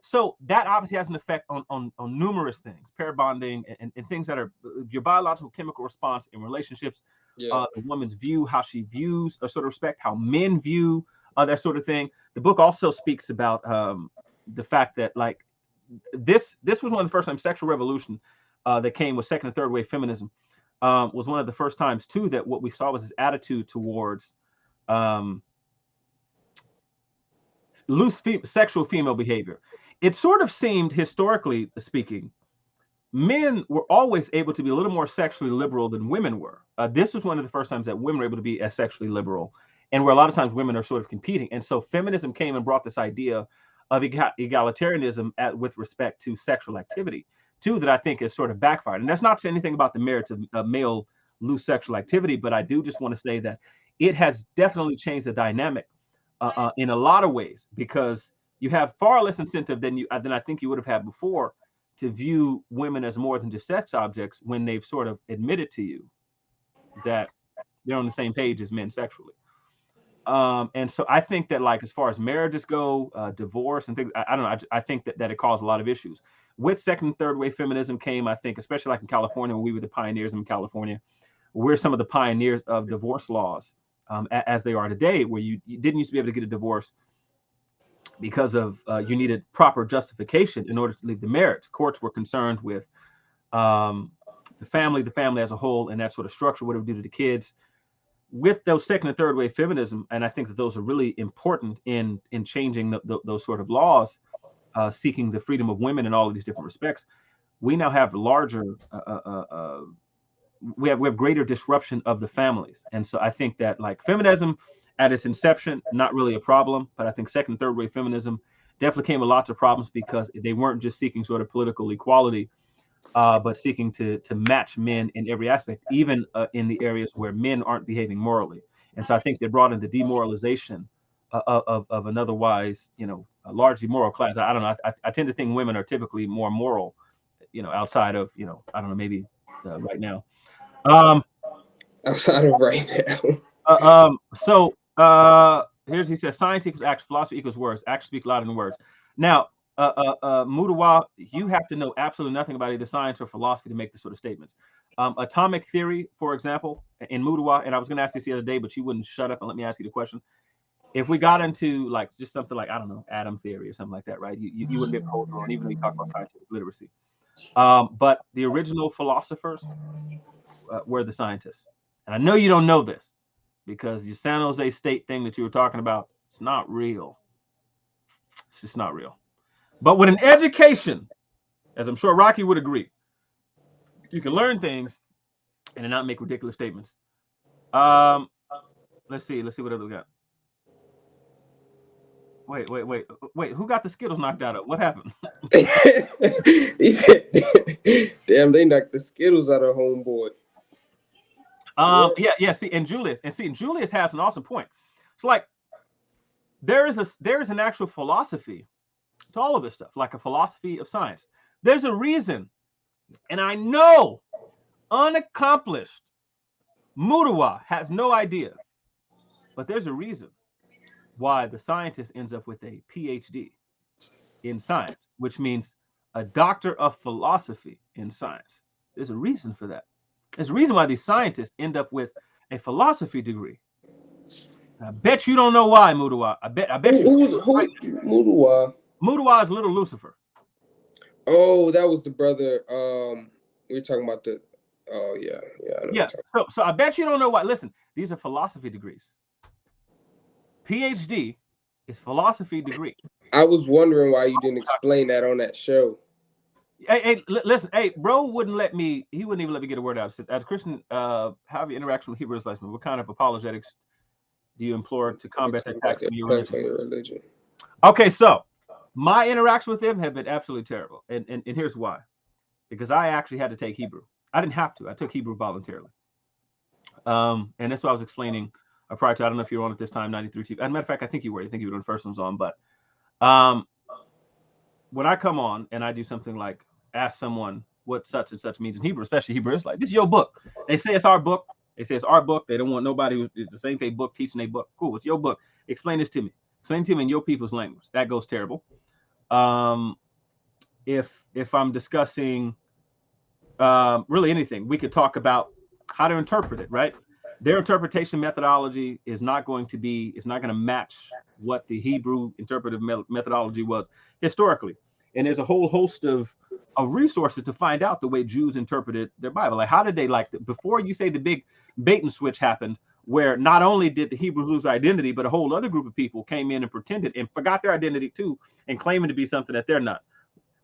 So that obviously has an effect on numerous things, pair bonding and things that are your biological chemical response in relationships, the woman's view, how she views a sort of respect, how men view that sort of thing. The book also speaks about the fact that like this was one of the first times sexual revolution that came with second and third wave feminism was one of the first times too that what we saw was this attitude towards loose sexual female behavior. It sort of seemed, historically speaking, men were always able to be a little more sexually liberal than women were. This was one of the first times that women were able to be as sexually liberal, and where a lot of times women are sort of competing. And so feminism came and brought this idea of egalitarianism with respect to sexual activity, too, that I think has sort of backfired. And that's not to say anything about the merits of male loose sexual activity, but I do just want to say that it has definitely changed the dynamic in a lot of ways, because you have far less incentive than I think you would have had before to view women as more than just sex objects when they've sort of admitted to you that they're on the same page as men sexually. And so I think that, like, as far as marriages go, divorce and things, I don't know. I think that it caused a lot of issues. With second and third wave feminism came, I think, especially like in California, when we were the pioneers in California, we're some of the pioneers of divorce laws as they are today, where you didn't used to be able to get a divorce because of you needed proper justification in order to leave the marriage. Courts were concerned with the family as a whole, and that sort of structure, what it would do to the kids. With those second and third wave feminism, and I think that those are really important in changing those sort of laws, seeking the freedom of women in all of these different respects. We now have larger, we have greater disruption of the families, and so I think that, like, feminism at its inception, not really a problem, but I think second and third wave feminism definitely came with lots of problems because they weren't just seeking sort of political equality, but seeking to match men in every aspect, even in the areas where men aren't behaving morally. And so I think they brought in the demoralization of an otherwise, a largely moral class. I don't know. I tend to think women are typically more moral, outside of, I don't know, maybe right now. Outside of right now. Here's, he says, science equals action, philosophy equals words. Action speaks louder than words. Now, Mudawa, you have to know absolutely nothing about either science or philosophy to make this sort of statements. Atomic theory, for example, in Mudawa, and I was going to ask this the other day, but you wouldn't shut up and let me ask you the question. If we got into like just something like, I don't know, atom theory or something like that, right? You wouldn't be able to hold your own, even though you talk about scientific literacy. But the original philosophers were the scientists. And I know you don't know this because your San Jose State thing that you were talking about, it's not real. It's just not real. But with an education, as I'm sure Rocky would agree, you can learn things and not make ridiculous statements. Let's see what else we got. Wait. Who got the Skittles knocked out of? What happened? He said, damn, they knocked the Skittles out of homeboy. Yeah. See, and Julius has an awesome point. So, like, there is an actual philosophy to all of this stuff, like a philosophy of science. There's a reason, and I know unaccomplished Mudawa has no idea, but there's a reason why the scientist ends up with a PhD in science, which means a doctor of philosophy in science. There's a reason for that. There's a reason why these scientists end up with a philosophy degree. I bet you don't know why, Mudawa. I bet who's Mudawa? Mudawa is Little Lucifer. Oh, that was the brother. we're talking about the. Oh yeah, yeah. I know Yeah. So I bet you don't know why. Listen, these are philosophy degrees. PhD is philosophy degree. I was wondering why you didn't explain that on that show. Hey, listen, hey, bro wouldn't let me. He wouldn't even let me get a word out. Says, as a Christian, how have you interaction with Hebrew Israelites? What kind of apologetics do you implore to combat the attacks on your religion? Okay, so my interaction with them have been absolutely terrible, and here's why. Because I actually had to take Hebrew. I didn't have to. I took Hebrew voluntarily. And that's what I was explaining prior to. I don't know if you were on at this time, 93 TV. As a matter of fact, I think you were. I think you were when the first one's on. But when I come on and I do something like ask someone what such and such means in Hebrew, especially Hebrew, it's like, this is your book. They say it's our book. They say it's our book. They don't want nobody who's the same thing book teaching a book. Cool, it's your book. Explain this to me. Explain to me in your people's language. That goes terrible. If I'm discussing really anything, we could talk about how to interpret it, right? Their interpretation methodology is not going to match what the Hebrew interpretive methodology was historically. And there's a whole host of resources to find out the way Jews interpreted their Bible. Like, how did they, like, before you say the big bait and switch happened, where not only did the Hebrews lose their identity, but a whole other group of people came in and pretended and forgot their identity too, and claiming to be something that they're not.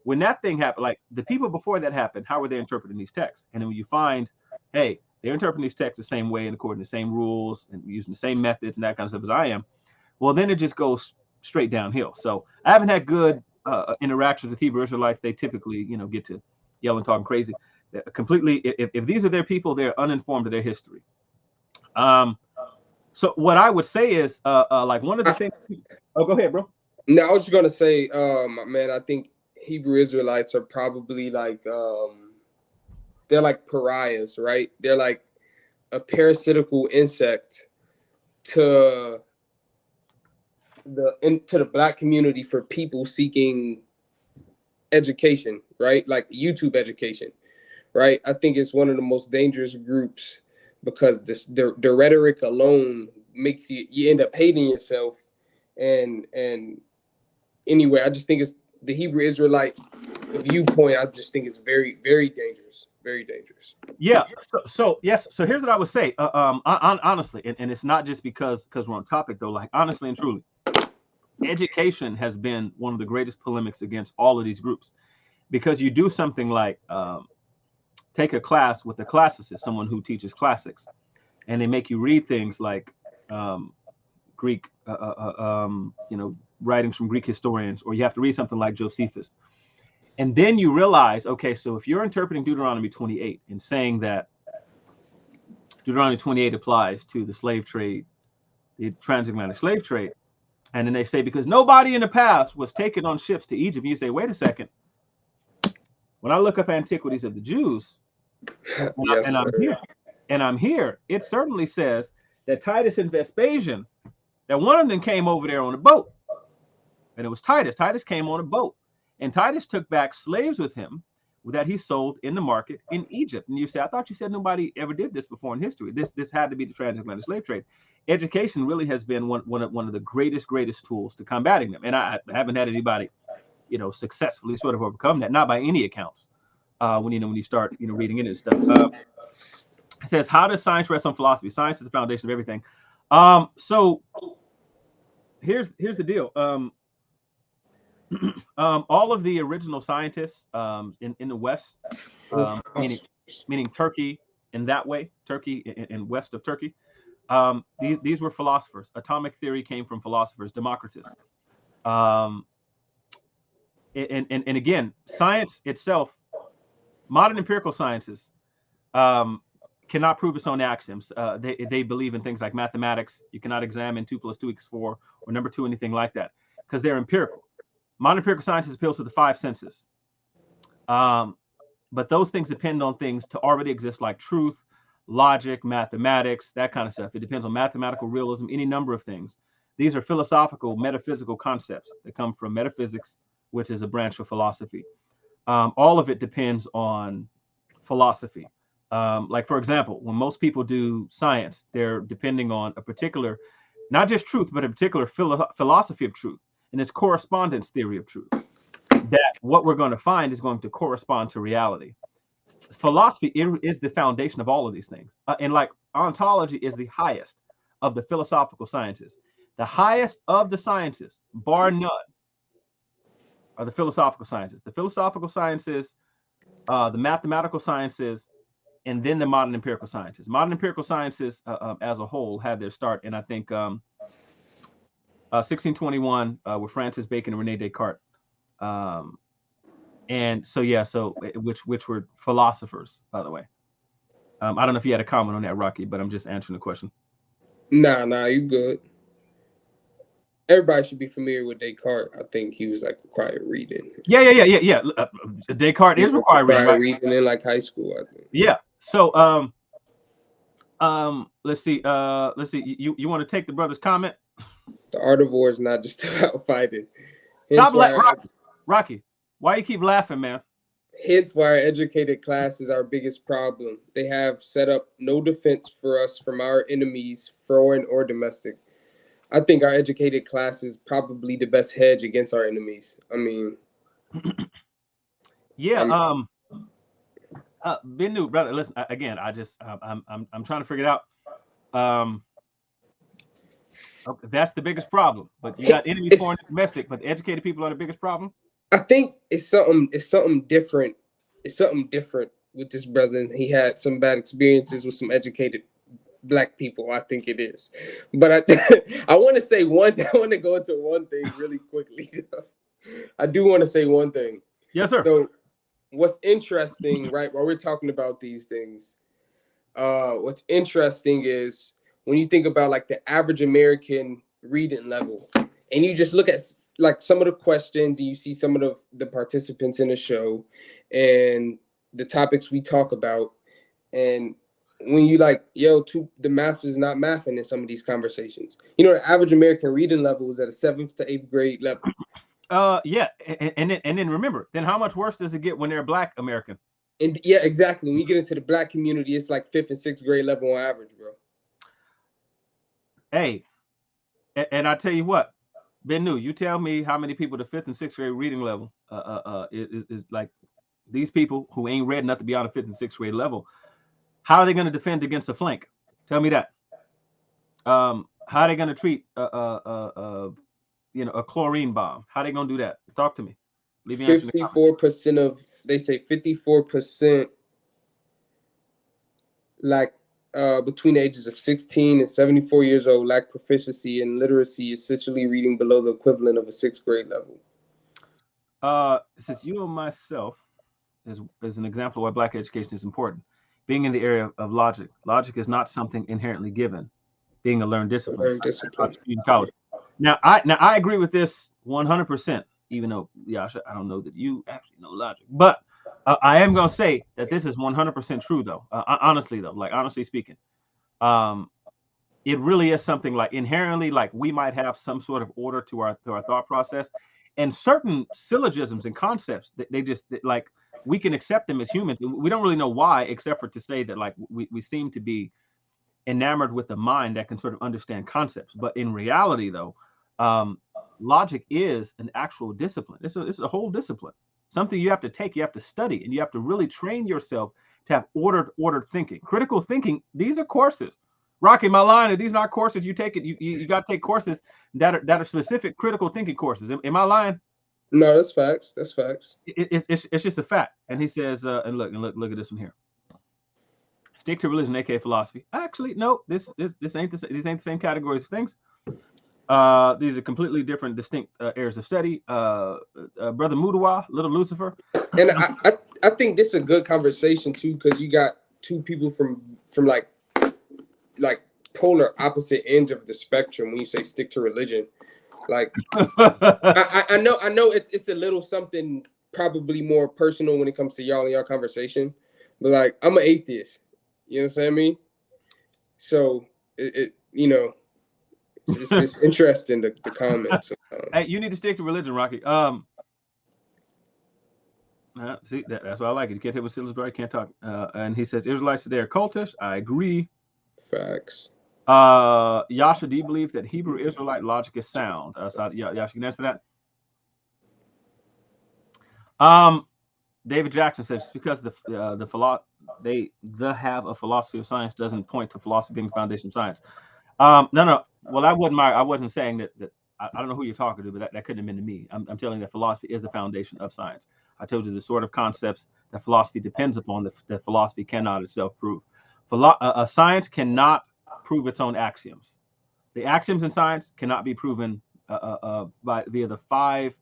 When that thing happened, like the people before that happened, how were they interpreting these texts? And then when you find, hey, they're interpreting these texts the same way and according to the same rules and using the same methods and that kind of stuff as I am, well, then it just goes straight downhill. So I haven't had good interactions with Hebrew Israelites. They typically, get to yell and talking crazy. Completely, if these are their people, they're uninformed of their history. So what I would say is, like one of the things. Oh, go ahead, bro. No, I was just gonna say, man, I think Hebrew Israelites are probably like, they're like pariahs, right? They're like a parasitical insect to the Black community for people seeking education, right? Like YouTube education, right? I think it's one of the most dangerous groups because the rhetoric alone makes you end up hating yourself. And anyway, I just think it's the Hebrew Israelite viewpoint. I just think it's very, very dangerous. Very dangerous. Yeah. So yes. So here's what I would say. Honestly, and it's not just because we're on topic though. Like honestly and truly, education has been one of the greatest polemics against all of these groups, because you do something like take a class with a classicist, someone who teaches classics, and they make you read things like Greek, writings from Greek historians, or you have to read something like Josephus. And then you realize, okay, so if you're interpreting Deuteronomy 28 and saying that Deuteronomy 28 applies to the slave trade, the transatlantic slave trade, and then they say, because nobody in the past was taken on ships to Egypt, and you say, wait a second. When I look up antiquities of the Jews, I'm here, it certainly says that Titus and Vespasian, that one of them came over there on a boat. And it was Titus. Titus came on a boat. And Titus took back slaves with him that he sold in the market in Egypt. And you say, I thought you said nobody ever did this before in history. This had to be the transatlantic slave trade. Education really has been one of the greatest tools to combating them. And I haven't had anybody, successfully sort of overcome that, not by any accounts. When you start, reading into stuff. It says, how does science rest on philosophy? Science is the foundation of everything. So here's the deal. All of the original scientists in the West, meaning Turkey in that way, Turkey and west of Turkey, these were philosophers. Atomic theory came from philosophers, Democritus. And again, science itself, modern empirical sciences, cannot prove its own axioms. They believe in things like mathematics. You cannot examine 2 + 2 = 4 or number 2, anything like that, because they're empirical. Modern empirical sciences appeals to the 5 senses. But those things depend on things to already exist, like truth, logic, mathematics, that kind of stuff. It depends on mathematical realism, any number of things. These are philosophical, metaphysical concepts that come from metaphysics, which is a branch of philosophy. All of it depends on philosophy. Like, for example, when most people do science, they're depending on a particular, not just truth, but a particular philosophy of truth. And it's correspondence theory of truth, that what we're going to find is going to correspond to reality. philosophy is the foundation of all of these things. And like ontology is the highest of the philosophical sciences. The highest of the sciences, bar none, are the philosophical sciences. The philosophical sciences, the mathematical sciences, and then the modern empirical sciences. Modern empirical sciences as a whole had their start in, I think, 1621 with Francis Bacon and Rene Descartes. And so, yeah, so which were philosophers, by the way. I don't know if you had a comment on that, Rocky, but I'm just answering the question. Nah, you good. Everybody should be familiar with Descartes. I think he was like required reading. Yeah. Descartes is required reading, right? Reading in like high school, I think. Yeah. So let's see. You want to take the brother's comment? The art of war is not just about fighting. Stop, Rocky. Why you keep laughing, man? Hence why our educated class is our biggest problem. They have set up no defense for us from our enemies, foreign or domestic. I think our educated class is probably the best hedge against our enemies. I mean, yeah. Bennu, brother, listen again. I'm trying to figure it out. Okay, that's the biggest problem. But you got enemies, foreign and domestic. But the educated people are the biggest problem. I think it's something different. It's something different with this brother. He had some bad experiences with some educated Black people. I think it is. But I want to say one thing. I want to go into one thing really quickly. I do want to say one thing. Yes, sir. So what's interesting, right, while we're talking about these things, what's interesting is when you think about like the average American reading level, and you just look at like some of the questions and you see some of the participants in the show and the topics we talk about, and when you like, the math is not mathing in some of these conversations. You know, the average American reading level is at a 7th to 8th grade level. Yeah, and then remember, then how much worse does it get when they're Black American? And yeah, exactly. When you get into the Black community, it's like 5th and 6th grade level on average, bro. Hey, and I tell you what, Bennu, you tell me how many people the 5th and 6th grade reading level is like these people who ain't read nothing beyond the 5th and 6th grade level. How are they going to defend against a flank? Tell me that. How are they going to treat a chlorine bomb? How are they going to do that? Talk to me. 54% of, they say 54% like between the ages of 16 and 74 years old lack proficiency in literacy, essentially reading below the equivalent of a 6th grade level. Since you and myself is an example of why Black education is important. Being in the area of logic. Logic is not something inherently given. Being a learned discipline. In college. Now I agree with this 100%. Even though, Yasha, I don't know that you actually know logic, but I am gonna say that this is 100% true, though. Honestly, though, like honestly speaking, it really is something like inherently, like we might have some sort of order to our thought process, and certain syllogisms and concepts that like we can accept them as humans. We don't really know why, except for to say that like we seem to be enamored with a mind that can sort of understand concepts. But in reality, though, logic is an actual discipline. It's a whole discipline, something you have to take, you have to study, and you have to really train yourself to have ordered thinking, critical thinking. These are courses. Rocky, my line, are these not courses you take it? You got to take courses that are specific critical thinking courses. Am I lying? No, that's facts. That's facts. It's just a fact. And he says, and look at this one here. Stick to religion, aka philosophy. Actually, no, this ain't these ain't the same categories of things. These are completely different, distinct areas of study. Brother Mudawa, Little Lucifer. And I think this is a good conversation too, because you got two people from like polar opposite ends of the spectrum when you say stick to religion. Like I know it's a little something probably more personal when it comes to y'all and y'all conversation, but like I'm an atheist. You know what I mean? So it's interesting the comments. Hey, you need to stick to religion, Rocky. See, that's why I like it. You can't hit with Silas, bro. You can't talk. And he says Israelites today are cultish. I agree. Facts. Yasha, do you believe that Hebrew Israelite logic is sound? Yasha, can you answer that? David Jackson says it's because they have a philosophy of science doesn't point to philosophy being the foundation of science. No. Well, I wasn't saying that. I don't know who you're talking to, but that couldn't have been to me. I'm telling you that philosophy is the foundation of science. I told you the sort of concepts that philosophy depends upon that philosophy cannot itself prove. Science cannot prove its own axioms. The axioms in science cannot be proven via the five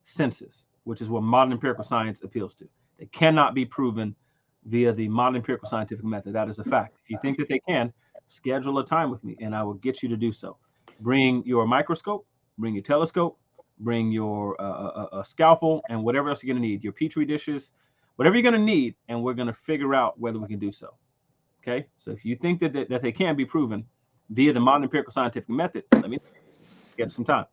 senses, which is what modern empirical science appeals to. They cannot be proven via the modern empirical scientific method. That is a fact. If you think that they can, schedule a time with me and I will get you to do so. Bring your microscope, bring your telescope, bring your a scalpel, and whatever else you're going to need, your petri dishes, whatever you're going to need, and we're going to figure out whether we can do so. Okay? So if you think that they can be proven via the modern empirical scientific method, let me get some time.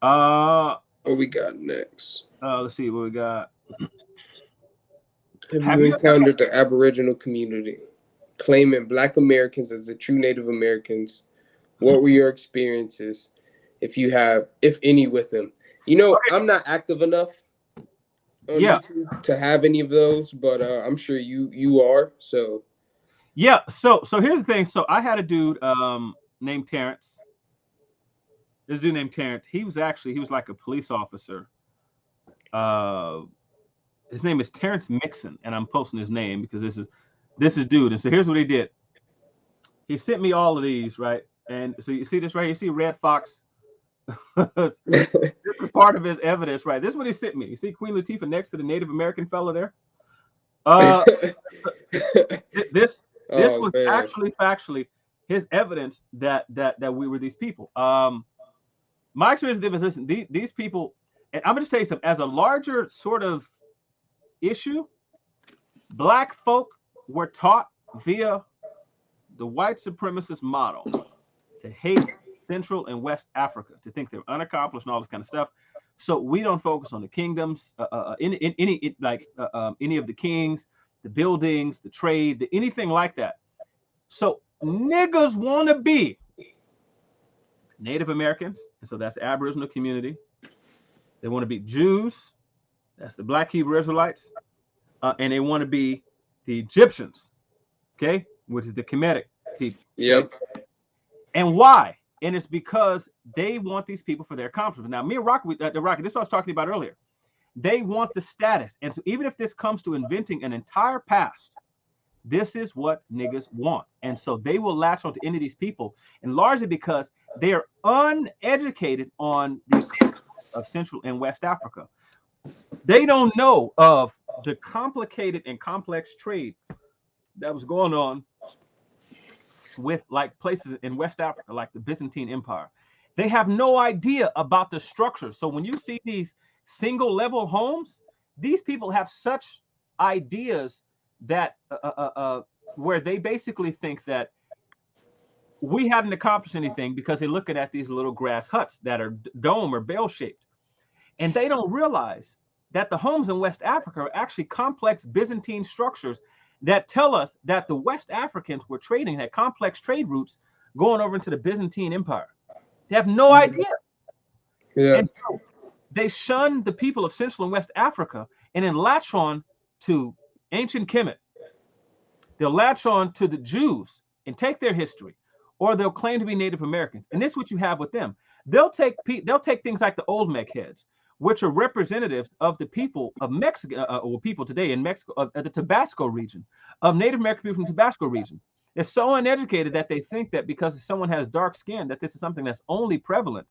What we got next? Let's see what we got. Have you encountered the Aboriginal community claiming Black Americans as the true Native Americans? What were your experiences, if you have, if any, with them? You know, I'm not active enough on YouTube to have any of those, but I'm sure you are. So yeah. So here's the thing. So I had a dude named Terrence. This dude named Terrence. He was like a police officer. His name is Terrence Mixon, and I'm posting his name because this is dude. And so here's what he did. He sent me all of these, right? And so you see this right here. You see Red Fox. This is part of his evidence, right? This is what he sent me. You see Queen Latifah next to the Native American fella there. This was actually factually his evidence that we were these people. My experience with them is, listen, these people, and I'm gonna just tell you something. As a larger sort of issue, Black folk were taught via the white supremacist model to hate Central and West Africa, to think they're unaccomplished and all this kind of stuff. So we don't focus on the kingdoms, any of the kings, the buildings, the trade, anything like that. So niggas want to be Native Americans, and so that's the Aboriginal community. They want to be Jews, that's the Black Hebrew Israelites, and they want to be the Egyptians, okay, which is the Kemetic people. Yep. And why? And it's because they want these people for their accomplishments. Now, me and Rocky, this is what I was talking about earlier. They want the status. And so even if this comes to inventing an entire past, this is what niggas want. And so they will latch onto any of these people, and largely because they are uneducated on the of Central and West Africa. They don't know of the complicated and complex trade that was going on with like places in West Africa, like the Byzantine Empire. They have no idea about the structure. So when you see these single level homes, these people have such ideas that where they basically think that we haven't accomplished anything because they're looking at these little grass huts that are dome or bell shaped. And they don't realize that the homes in West Africa are actually complex Byzantine structures that tell us that the West Africans were trading, had complex trade routes going over into the Byzantine Empire. They have no idea. Yeah. And so they shun the people of Central and West Africa and then latch on to ancient Kemet. They'll latch on to the Jews and take their history, or they'll claim to be Native Americans. And this is what you have with them. They'll take things like the Olmec heads, which are representatives of the people of Mexico, or people today in Mexico, the Tabasco region, of Native American people from the Tabasco region. They're so uneducated that they think that because someone has dark skin, that this is something that's only prevalent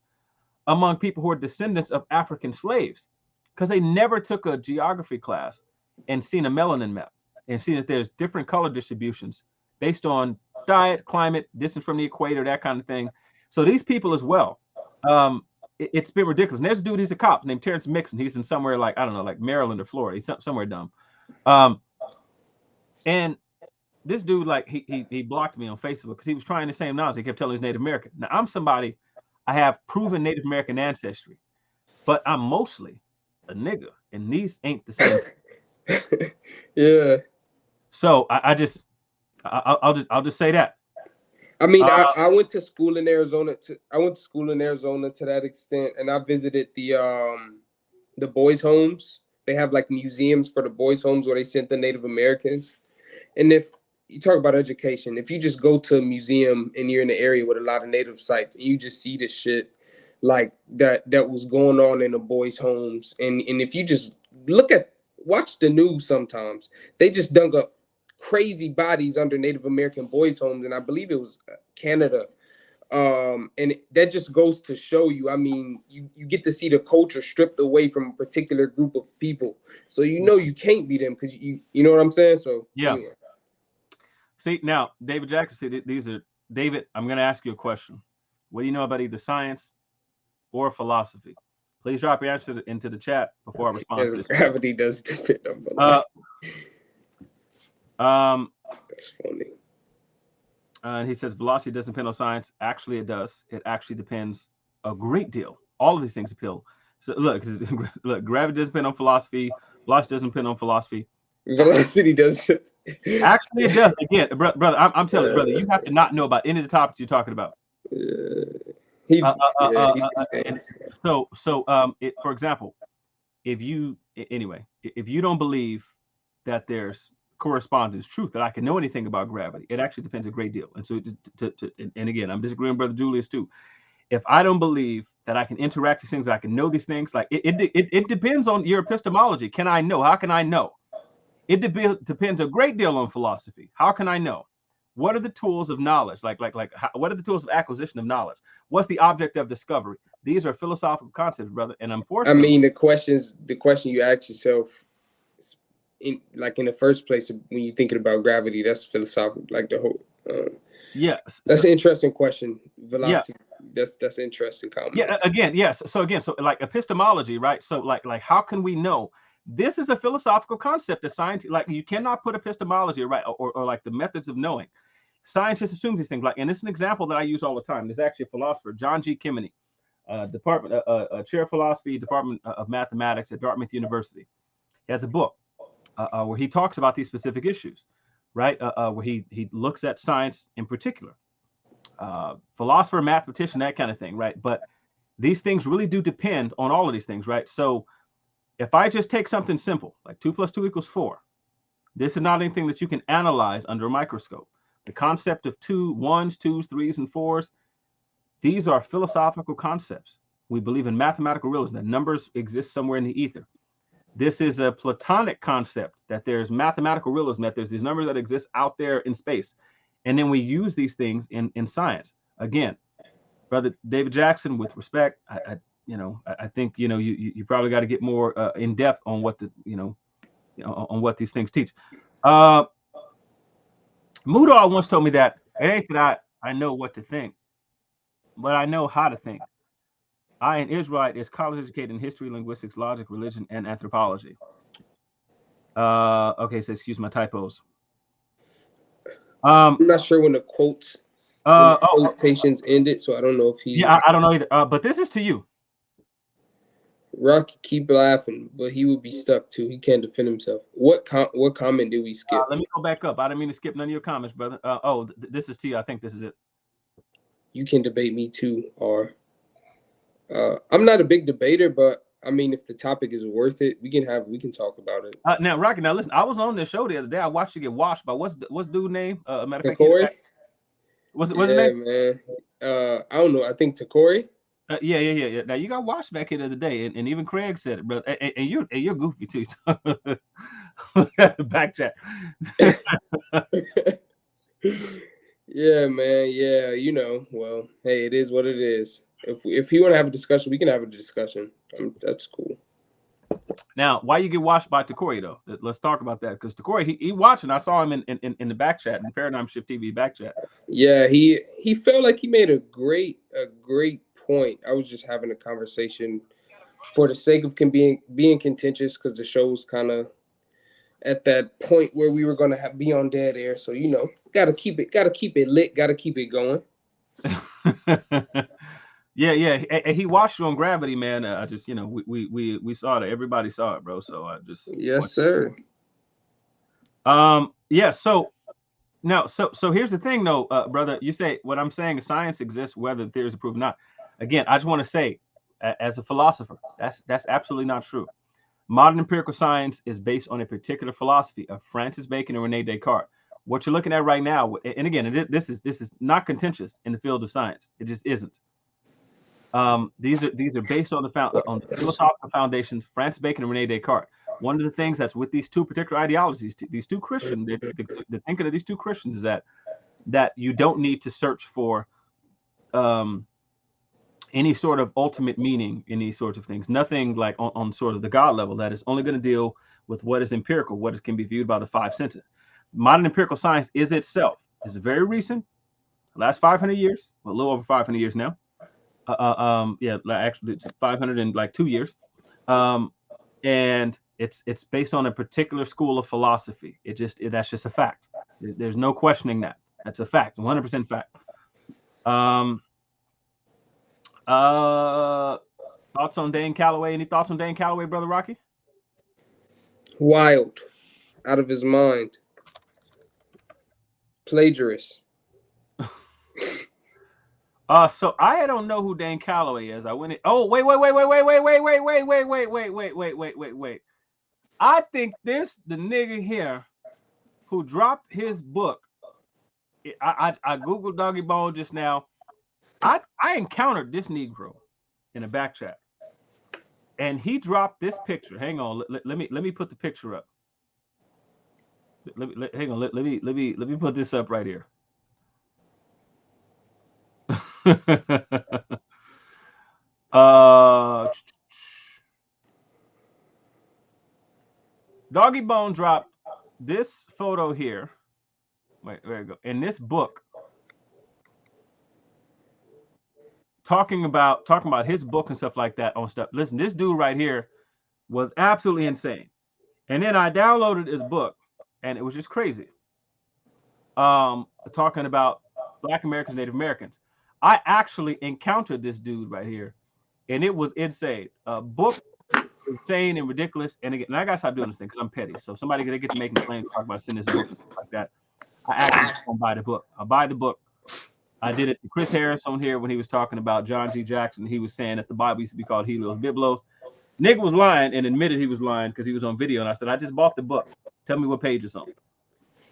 among people who are descendants of African slaves, because they never took a geography class and seen a melanin map and seen that there's different color distributions based on diet, climate, distance from the equator, that kind of thing. So these people as well, it's been ridiculous. And there's a dude, he's a cop named Terrence Mixon. He's in somewhere like, I don't know, like Maryland or Florida. He's somewhere dumb. And this dude, like, he blocked me on Facebook because he was trying the same knowledge. He kept telling he's Native American. Now, I'm somebody, I have proven Native American ancestry, but I'm mostly a nigga, and these ain't the same. Yeah. So I'll just say that. I mean, I went to school in Arizona. I went to school in Arizona to that extent, and I visited the the boys' homes. They have like museums for the boys' homes where they sent the Native Americans. And if you talk about education, if you just go to a museum and you're in an area with a lot of Native sites and you just see the shit like that was going on in the boys' homes, and if you just watch the news sometimes, they just dug up crazy bodies under Native American boys' homes, and I believe it was Canada. And that just goes to show you, I mean, you get to see the culture stripped away from a particular group of people, so you can't be them because you know what I'm saying. So yeah. anyway. See, now David Jackson said these are David. I'm going to ask you a question. What do you know about either science or philosophy? Please drop your answer into the chat before I respond to this. Gravity does depend on velocity. That's funny. And he says velocity doesn't depend on science. Actually, it does. It actually depends a great deal. All of these things appeal. So look, gravity doesn't depend on philosophy. Velocity doesn't depend on philosophy. Velocity does. Actually, it does. Again, brother, I'm telling you, brother, you have to not know about any of the topics you're talking about. For example, if you don't believe that there's correspondence, truth, that I can know anything about gravity, it actually depends a great deal. And so, and again, I'm disagreeing with Brother Julius too. If I don't believe that I can interact with things, I can know these things, like it depends on your epistemology. Can I know? How can I know? It depends a great deal on philosophy. How can I know? What are the tools of knowledge? What are the tools of acquisition of knowledge? What's the object of discovery? These are philosophical concepts, brother. And unfortunately, I mean, the question you ask yourself, in the first place, when you're thinking about gravity, that's philosophical. Like the whole. That's an interesting question. Velocity. Yeah. That's an interesting comment. Yeah. Again, yes. So like epistemology, right? So like how can we know? This is a philosophical concept that science, like you cannot put epistemology, right, or like the methods of knowing. Scientists assume these things, and it's an example that I use all the time. There's actually a philosopher, John G. Kimeny, chair of philosophy, Department of Mathematics at Dartmouth University. He has a book where he talks about these specific issues, right? Where he looks at science in particular, philosopher, mathematician, that kind of thing, right? But these things really do depend on all of these things, right? So if I just take something simple, like 2 + 2 = 4, this is not anything that you can analyze under a microscope. The concept of 2, 1s, 2s, 3s, and 4s, these are philosophical concepts. We believe in mathematical realism, that numbers exist somewhere in the ether. This is a Platonic concept, that there's mathematical realism, that there's these numbers that exist out there in space. And then we use these things in science. Again, Brother David Jackson, with respect, I think you probably got to get more in depth on what on what these things teach. Moodall once told me that it ain't that I know what to think, but I know how to think. I, an Israelite, is college educated in history, linguistics, logic, religion, and anthropology. Okay, so excuse my typos. I'm not sure when the quotations ended, so I don't know if he. Yeah, I don't know either. But this is to you. Rocky, keep laughing, but he would be stuck too. He can't defend himself. What comment did we skip? Let me go back up. I didn't mean to skip none of your comments, brother. This is to you. I think this is it. You can debate me too, or I'm not a big debater, but I mean, if the topic is worth it, we can talk about it. Now, Rocky, now listen. I was on this show the other day. I watched you get washed by what's dude's name? Matter of fact, what's his name? Man. I don't know. I think Takori. Yeah. Now you got washed back here the other day, and even Craig said it, bro. And you're goofy too. Back chat. Yeah, man. Yeah, well, hey, it is what it is. If you want to have a discussion, we can have a discussion. That's cool. Now, why you get watched by Takori though? Let's talk about that, because Takori, he watching. I saw him in the back chat, in Paradigm Shift TV back chat. Yeah, he felt like he made a great point. I was just having a conversation for the sake of being contentious, because the show was kind of at that point where we were going to be on dead air. So gotta keep it lit, gotta keep it going. Yeah. He watched you on Gravity, man. I just we saw it. Everybody saw it, bro. So I just yes, sir. Yeah. So now, so here's the thing, though, brother. You say what I'm saying is science exists whether theories are proven or not. Again, I just want to say as a philosopher. That's absolutely not true. Modern empirical science is based on a particular philosophy of Francis Bacon and Rene Descartes. What you're looking at right now, and again, this is not contentious in the field of science. It just isn't. These are based on the philosophical foundations, Francis Bacon and Rene Descartes. One of the things that's with these two particular ideologies, these two Christians, the thinking of these two Christians is that you don't need to search for any sort of ultimate meaning in these sorts of things. Nothing like on sort of the God level that is only going to deal with what is empirical, what can be viewed by the five senses. Modern empirical science is itself is very recent, last 500 years, a little over 500 years now. Yeah, actually it's 502 years. And it's based on a particular school of philosophy. That's just a fact. There's no questioning that. That's a fact, 100% fact. Thoughts on Dane Calloway? Any thoughts on Dane Calloway, Brother Rocky? Wild, out of his mind, plagiarist. So I don't know who Dane Calloway is. I went in. Oh, wait. I think the nigga here who dropped his book. I Googled Doggy Bone just now. I encountered this Negro in a back chat, and he dropped this picture. Hang on, let me put the picture up. Hang on, let me put this up right here. Doggy Bone dropped this photo here. Wait, there you go. In this book, talking about his book and stuff like that on stuff. Listen, this dude right here was absolutely insane. And then I downloaded his book, and it was just crazy. Talking about Black Americans, Native Americans. I actually encountered this dude right here, and it was insane. Book insane and ridiculous. And again, I gotta stop doing this thing because I'm petty. So somebody gonna get to make me claims, talk about sending this book and stuff like that. I actually don't buy the book. I buy the book. I did it to Chris Harris on here when he was talking about John G. Jackson. He was saying that the Bible used to be called Helios Biblos. Nigga was lying and admitted he was lying because he was on video. And I said, I just bought the book. Tell me what page it's on.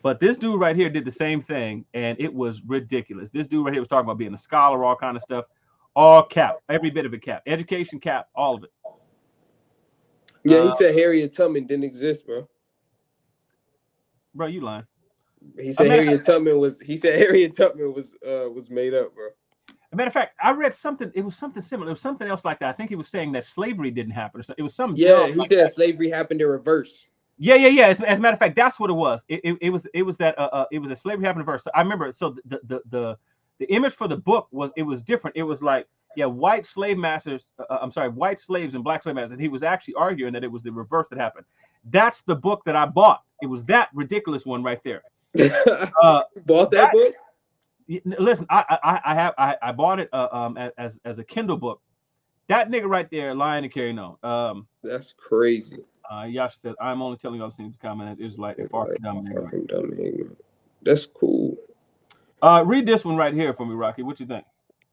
But this dude right here did the same thing, and it was ridiculous. This dude right here was talking about being a scholar, all kind of stuff, all cap, every bit of it cap, education cap, all of it. Yeah, he said Harriet Tubman didn't exist, bro. Bro, you lying. He said Harriet Tubman was. He said Harriet Tubman was made up, bro. As a matter of fact, I read something. It was something similar. It was something else like that. I think he was saying that slavery didn't happen. It was some. Yeah, he said that slavery happened in reverse. Yeah. As a matter of fact, that's what it was. It was that it was a slavery happened in reverse. So I remember. So the image for the book was different. It was like white slave masters. White slaves and black slave masters. And he was actually arguing that it was the reverse that happened. That's the book that I bought. It was that ridiculous one right there. Bought that book? Listen, I bought it as a Kindle book. That nigga right there, lying and carrying on. That's crazy. Yasha said, "I'm only telling you all the things to comment. It's like far from dumb. That's cool. Read this one right here for me, Rocky. What you think?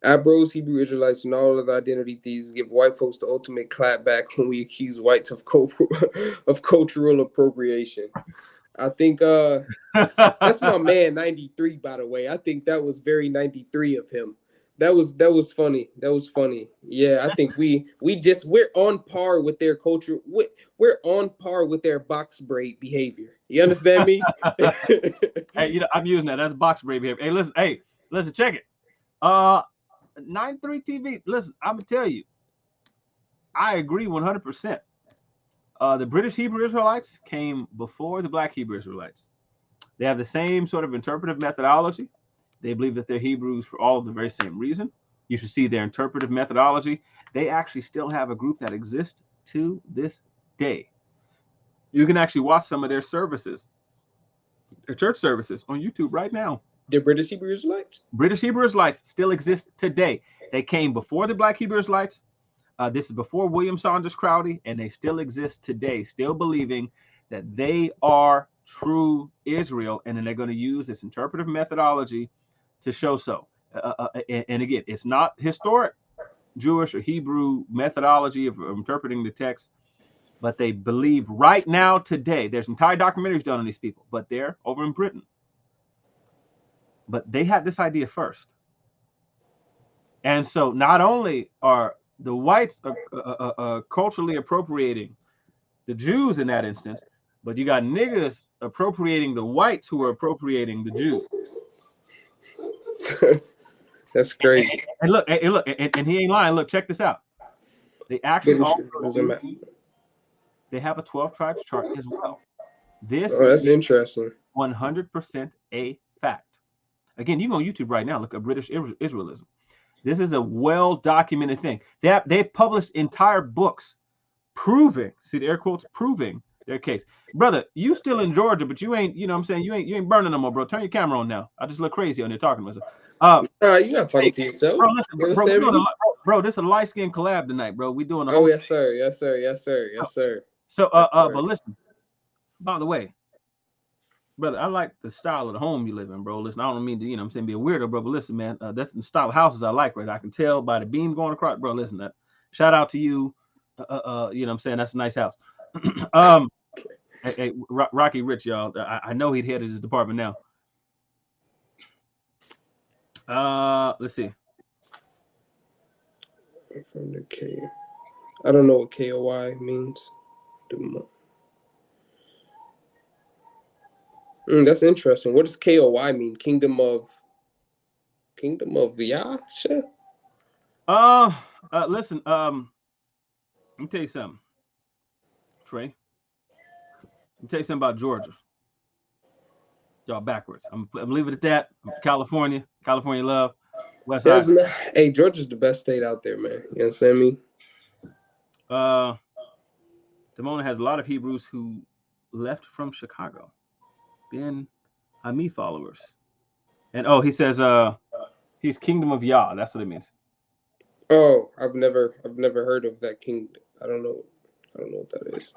Abros, Hebrew Israelites, and all other identity thieves give white folks the ultimate clapback when we accuse whites of cultural appropriation. I think that's my man 93, by the way. I think that was very 93 of him. That was funny. That was funny. Yeah, I think we're on par with their culture. We're on par with their box braid behavior. You understand me? Hey, I'm using that. That's box braid behavior. Listen, check it. 93 TV. Listen, I'm gonna tell you, I agree 100%. The British Hebrew Israelites came before the Black Hebrew Israelites. They have the same sort of interpretive methodology. They believe that they're Hebrews for all of the very same reason. You should see their interpretive methodology. They actually still have a group that exists to this day. You can actually watch some of their services, their church services on YouTube right now. The British Hebrew Israelites? British Hebrew Israelites still exist today. They came before the Black Hebrew Israelites. This is before William Saunders Crowdy, and they still exist today, still believing that they are true Israel, and then they're going to use this interpretive methodology to show so. And again, it's not historic. Jewish or Hebrew methodology of interpreting the text, but they believe right now today. There's entire documentaries done on these people, but they're over in Britain. But they had this idea first, and so not only are the whites culturally appropriating the Jews in that instance, but you got niggas appropriating the whites who are appropriating the Jews. That's crazy. And look, and he ain't lying. Look, check this out. They actually also they have a 12 tribes chart as well. This that's interesting. 100% a fact. Again, you go on YouTube right now. Look at British Israelism. This is a well-documented thing. They published entire books proving, see the air quotes, proving their case. Brother, you still in Georgia, but you ain't, you know what I'm saying, you ain't burning no more, bro. Turn your camera on now. I just look crazy on there talking to myself. You're not talking to yourself. Bro, listen, bro, this is a light-skinned collab tonight, bro. We doing a yes, sir. Yes, sir. Yes, sir. Yes, sir. So but listen, by the way, brother, I like the style of the home you live in, bro. Listen, I don't mean to, you know what I'm saying, be a weirdo, bro, but listen, man, that's the style of houses I like, right? I can tell by the beam going across, bro. Listen, that shout out to you. You know what I'm saying? That's a nice house. Hey, Rocky Rich, y'all. I know he'd head his department now. Let's see. From the K. I don't know what KOI means. That's interesting. What does KOI mean? Kingdom of Yasha? Listen, let me tell you something, Trey. Let me tell you something about Georgia. Y'all backwards. I'm leaving it at that. California love. West Side. Hey, Georgia's the best state out there, man. You understand me? Damona has a lot of Hebrews who left from Chicago. Ben Ami followers. And he says he's Kingdom of Yah. That's what it means. Oh, I've never heard of that kingdom. I don't know what that is.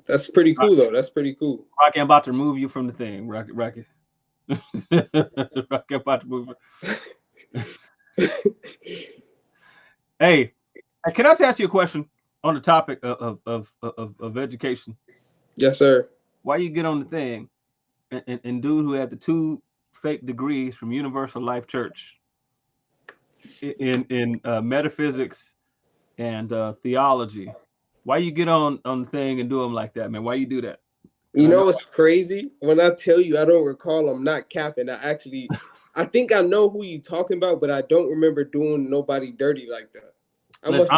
That's pretty cool though. That's pretty cool. Rocky, I'm about to remove you from the thing. Rocky. Rocky, I'm about to move you. Hey, can I just ask you a question on the topic of education? Yes, sir. Why you get on the thing and dude who had the 2 fake degrees from Universal Life Church in metaphysics and theology? Why you get on the thing and do them like that, man? Why you do that? You know what's crazy? When I tell you I don't recall, I'm not capping. I think I know who you talking about, but I don't remember doing nobody dirty like that. I must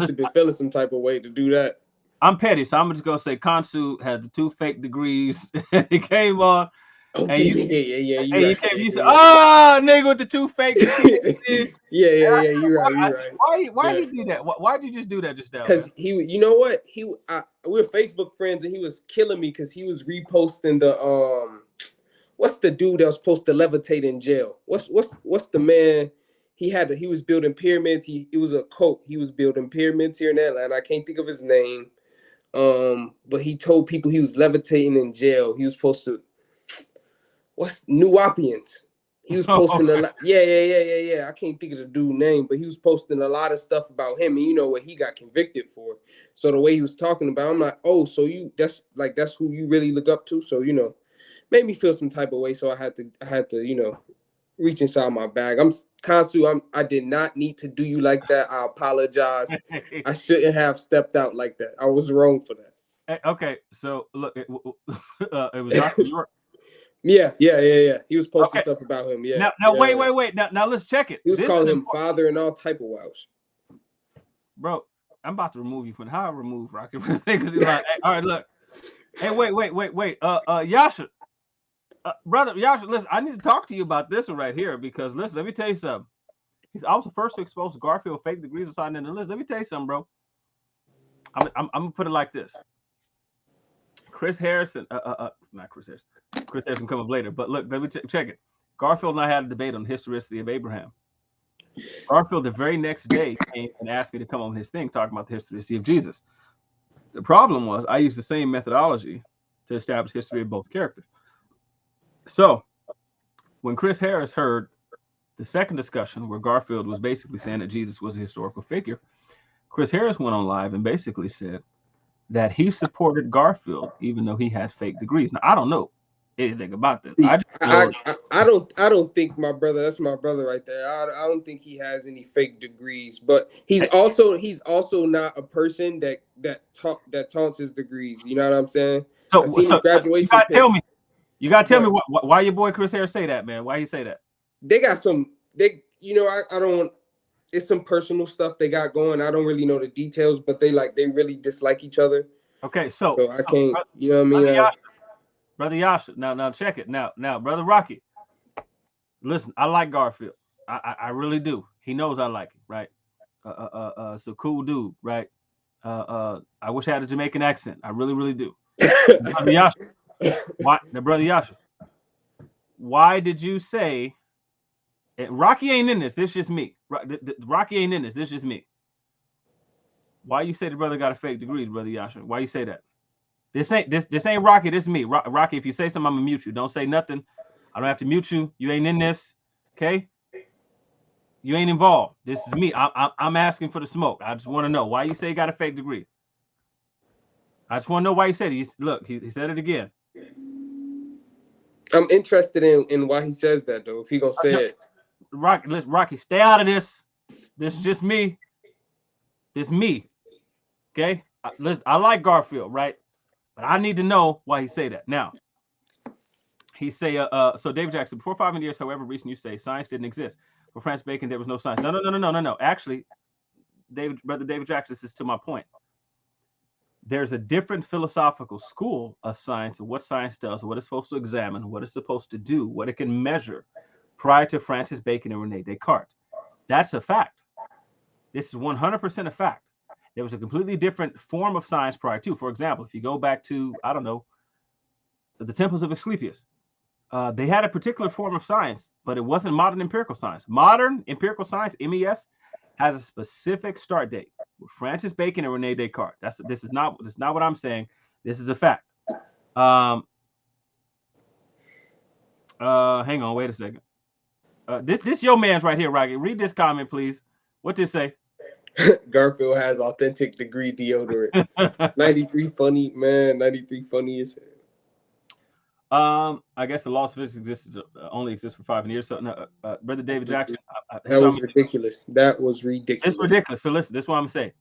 have been feeling some type of way to do that. I'm petty, so I'm just gonna say Kansu had the 2 fake degrees. He came on. Okay, yeah. You said, nigga with the 2 fake degrees. Yeah. You're right. Why you do that? Why'd you just do that just now? Because you know what? We're Facebook friends, and he was killing me because he was reposting the what's the dude that was supposed to levitate in jail? What's the man? He was building pyramids. It was a cult. He was building pyramids here in Atlanta. I can't think of his name. But he told people he was levitating in jail. He was supposed to. What's Nuwapians? He was posting a lot. Yeah. I can't think of the dude's name, but he was posting a lot of stuff about him, and you know what he got convicted for. So the way he was talking about, I'm like, oh, so that's who you really look up to. So made me feel some type of way. So I had to reach inside my bag. I did not need to do you like that. I apologize. I shouldn't have stepped out like that. I was wrong for that. Okay, so look, it was Dr. York. Yeah. He was posting stuff about him. Yeah. Now wait. Now let's check it. He was calling him father and all type of Welsh. Bro, I'm about to remove you from how I remove Rocky because he's like, hey, all right, look. Hey, wait. Yasha. Brother Yasha, listen, I need to talk to you about this one right here because listen, let me tell you something. I was the first to expose Garfield fake degrees assigned in the list. Let me tell you something, bro. I'm gonna put it like this. Chris Harrison, not Chris Harrison. Chris Harrison come up later, but look, let me check it. Garfield and I had a debate on the historicity of Abraham. Garfield the very next day came and asked me to come on his thing talking about the historicity of Jesus. The problem was I used the same methodology to establish history of both characters. So when Chris Harris heard the second discussion, where Garfield was basically saying that Jesus was a historical figure, Chris Harris went on live and basically said that he supported Garfield even though he had fake degrees. Now I don't know anything about this. See, I just know I don't think my brother. That's my brother right there. I don't think he has any fake degrees, but he's also not a person that taunts his degrees. You know what I'm saying? I so. seen the So you graduation gotta pic. tell me. You gotta tell me What why your boy Chris Harris say that, man. Why he say that? they got some they you know I don't want it's some personal stuff they got going. I don't really know the details, but they really dislike each other. Okay, so, So I can't, you know what I brother mean? Yasha, brother Yasha. Now check it. Now, brother Rocky. Listen, I like Garfield. I really do. He knows I like him, right? So cool dude, right? I wish I had a Jamaican accent. I really, really do. Brother Yasha, why? Now, brother Yasha, why did you say Rocky ain't in this? This is just me. Rocky ain't in this. This is just me. Why you say the brother got a fake degrees, brother Yasha? Why you say that? This ain't Rocky. This is me. Rocky, if you say something, I'm gonna mute you. Don't say nothing. I don't have to mute you. You ain't in this. Okay? You ain't involved. This is me. I'm asking for the smoke. I just want to know why you say you got a fake degree. I just want to know why you said it. Look, he said it again. I'm interested in why he says that though. If he gonna say it, Rocky, stay out of this. This is just me. This me. Okay. Listen, I like Garfield, right? But I need to know why he say that. Now, he say, so David Jackson, before 500 years, however recent you say, science didn't exist. For Francis Bacon, there was no science. No. Actually, brother David Jackson, this is to my point. There's a different philosophical school of science and what science does, what it's supposed to examine, what it's supposed to do, what it can measure prior to Francis Bacon and Rene Descartes. That's a fact. This is 100% a fact. There was a completely different form of science prior to. For example, if you go back to, I don't know, the temples of Asclepius, they had a particular form of science, but it wasn't modern empirical science. Modern empirical science, MES, has a specific start date with Francis Bacon and Rene Descartes. This is not what I'm saying. This is a fact. Hang on, wait a second. This your man's right here, Rocky. Read this comment, please. What did it say? Garfield has authentic degree deodorant. 93 funny, man. 93 funny as hell. I guess the law of physics only exists for 5 years. So, no, brother David Jackson. That was ridiculous. That was ridiculous. It's ridiculous. So listen, this is what I'm gonna say.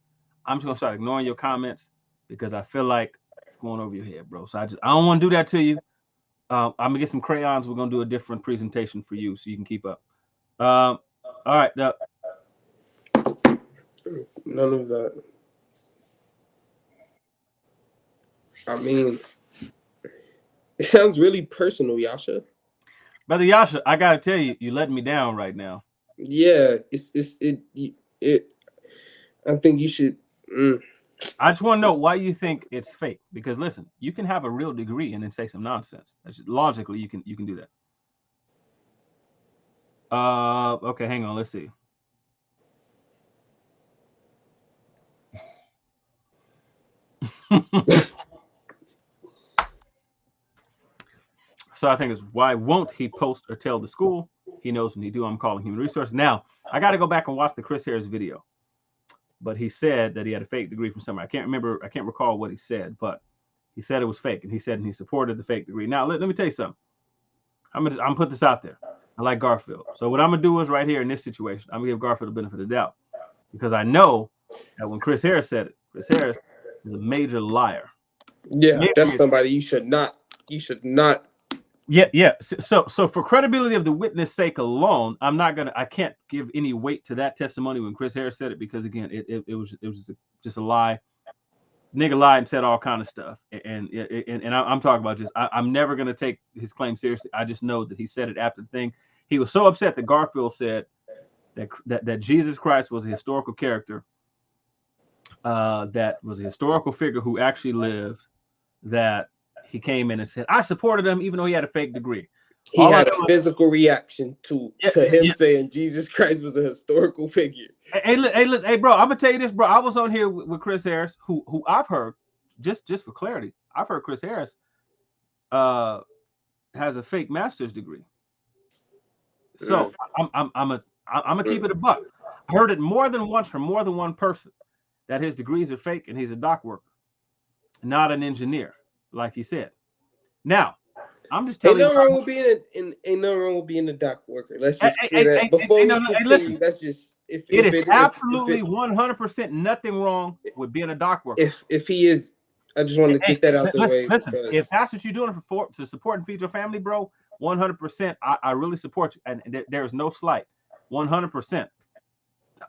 I'm just gonna start ignoring your comments because I feel like it's going over your head, bro. So I don't want to do that to you. I'm gonna get some crayons. We're gonna do a different presentation for you so you can keep up. All right. None of that. I mean, it sounds really personal, Yasha. Brother Yasha, I gotta tell you, you're letting me down right now. Yeah, it. I think you should. I just want to know why you think it's fake. Because listen, you can have a real degree and then say some nonsense. Logically, you can do that. Okay, hang on. Let's see. So I think it's why won't he post or tell the school? He knows when he do. I'm calling human resources. Now I got to go back and watch the Chris Harris video. But he said that he had a fake degree from somewhere. I can't recall what he said, but he said it was fake, and he said he supported the fake degree. Now let me tell you something. I'm gonna put this out there. I like Garfield, so what I'm gonna do is right here in this situation, I'm gonna give Garfield the benefit of the doubt because I know that when Chris Harris said it, Chris Harris is a major liar. Yeah, that's somebody you should not. Yeah. So for credibility of the witness sake alone, I can't give any weight to that testimony when Chris Harris said it because again, it was just a lie. Nigga lied and said all kind of stuff, and I'm talking about just I'm never gonna take his claim seriously. I just know that he said it after the thing. He was so upset that Garfield said that Jesus Christ was a historical character, that was a historical figure who actually lived, that he came in and said, I supported him even though he had a fake degree. He had a physical reaction to him saying Jesus Christ was a historical figure. Hey, bro, I'm gonna tell you this, bro. I was on here with Chris Harris, who I've heard, just for clarity, I've heard Chris Harris has a fake master's degree. So I'm gonna keep it a buck. I heard it more than once from more than one person that his degrees are fake and he's a dock worker, not an engineer, like he said. Now, I'm just telling you. Ain't nothing wrong with being a dock worker. Let's just clear that before we continue. That's just if it is absolutely 100% nothing wrong with being a dock worker. If he is, I just want to get that out the way. Listen, if that's what you're doing to support and feed your family, bro, 100%, I really support you, and there is no slight. 100%.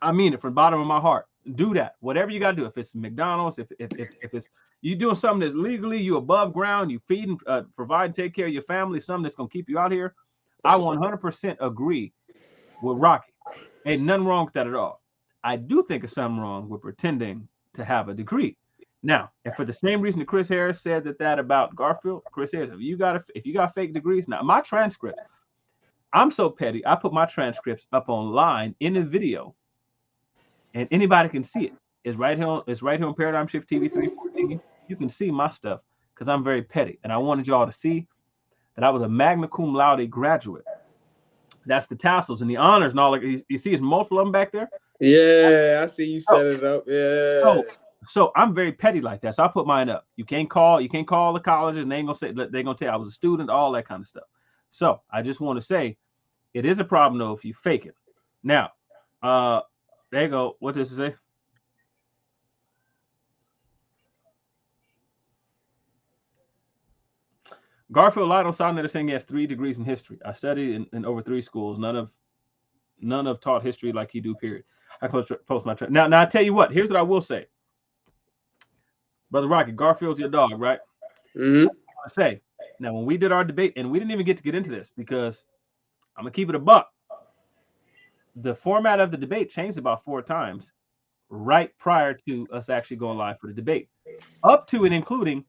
I mean it from the bottom of my heart. Do that. Whatever you got to do. If it's McDonald's, if it's you doing something that's legally, you above ground, you feed and provide, take care of your family, something that's gonna keep you out here. I 100% agree with Rocky. Ain't nothing wrong with that at all. I do think there's something wrong with pretending to have a degree. Now, and for the same reason that Chris Harris said that about Garfield, Chris Harris, if you got fake degrees, now my transcripts, I'm so petty. I put my transcripts up online in a video, and anybody can see it. It's right here on Paradigm Shift TV 314. You can see my stuff because I'm very petty, and I wanted y'all to see that I was a magna cum laude graduate. That's the tassels and the honors and all. You see, it's multiple of them back there. Yeah, I see you set it up. Yeah. So I'm very petty like that. So I put mine up. You can't call the colleges, and they're gonna tell you I was a student, all that kind of stuff. So I just want to say, it is a problem though if you fake it. Now, there you go. What does it say? Garfield lied on Soundnetter saying he has 3 degrees in history. I studied in over 3 schools. None of taught history like he do. Period. I post my now. I tell you what. Here's what I will say, Brother Rocky. Garfield's your dog, right? Mm-hmm. I say now when we did our debate, and we didn't even get into this because I'm gonna keep it a buck. The format of the debate changed about 4 times right prior to us actually going live for the debate, up to and including.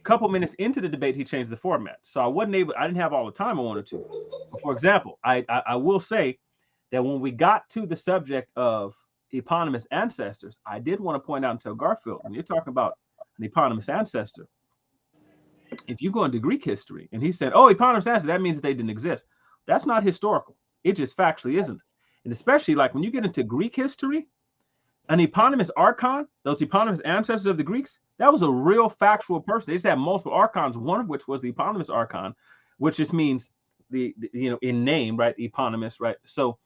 Couple minutes into the debate, he changed the format, so I didn't have all the time I wanted to. For example, I will say that when we got to the subject of eponymous ancestors, I did want to point out and tell Garfield, when you're talking about an eponymous ancestor, if you go into Greek history, and he said, "Oh, eponymous ancestor," that means that they didn't exist. That's not historical. It just factually isn't, and especially like when you get into Greek history, an eponymous archon, those eponymous ancestors of the Greeks, that was a real factual person. They just had multiple archons, one of which was the eponymous archon, which just means the in name, right? Eponymous, right? So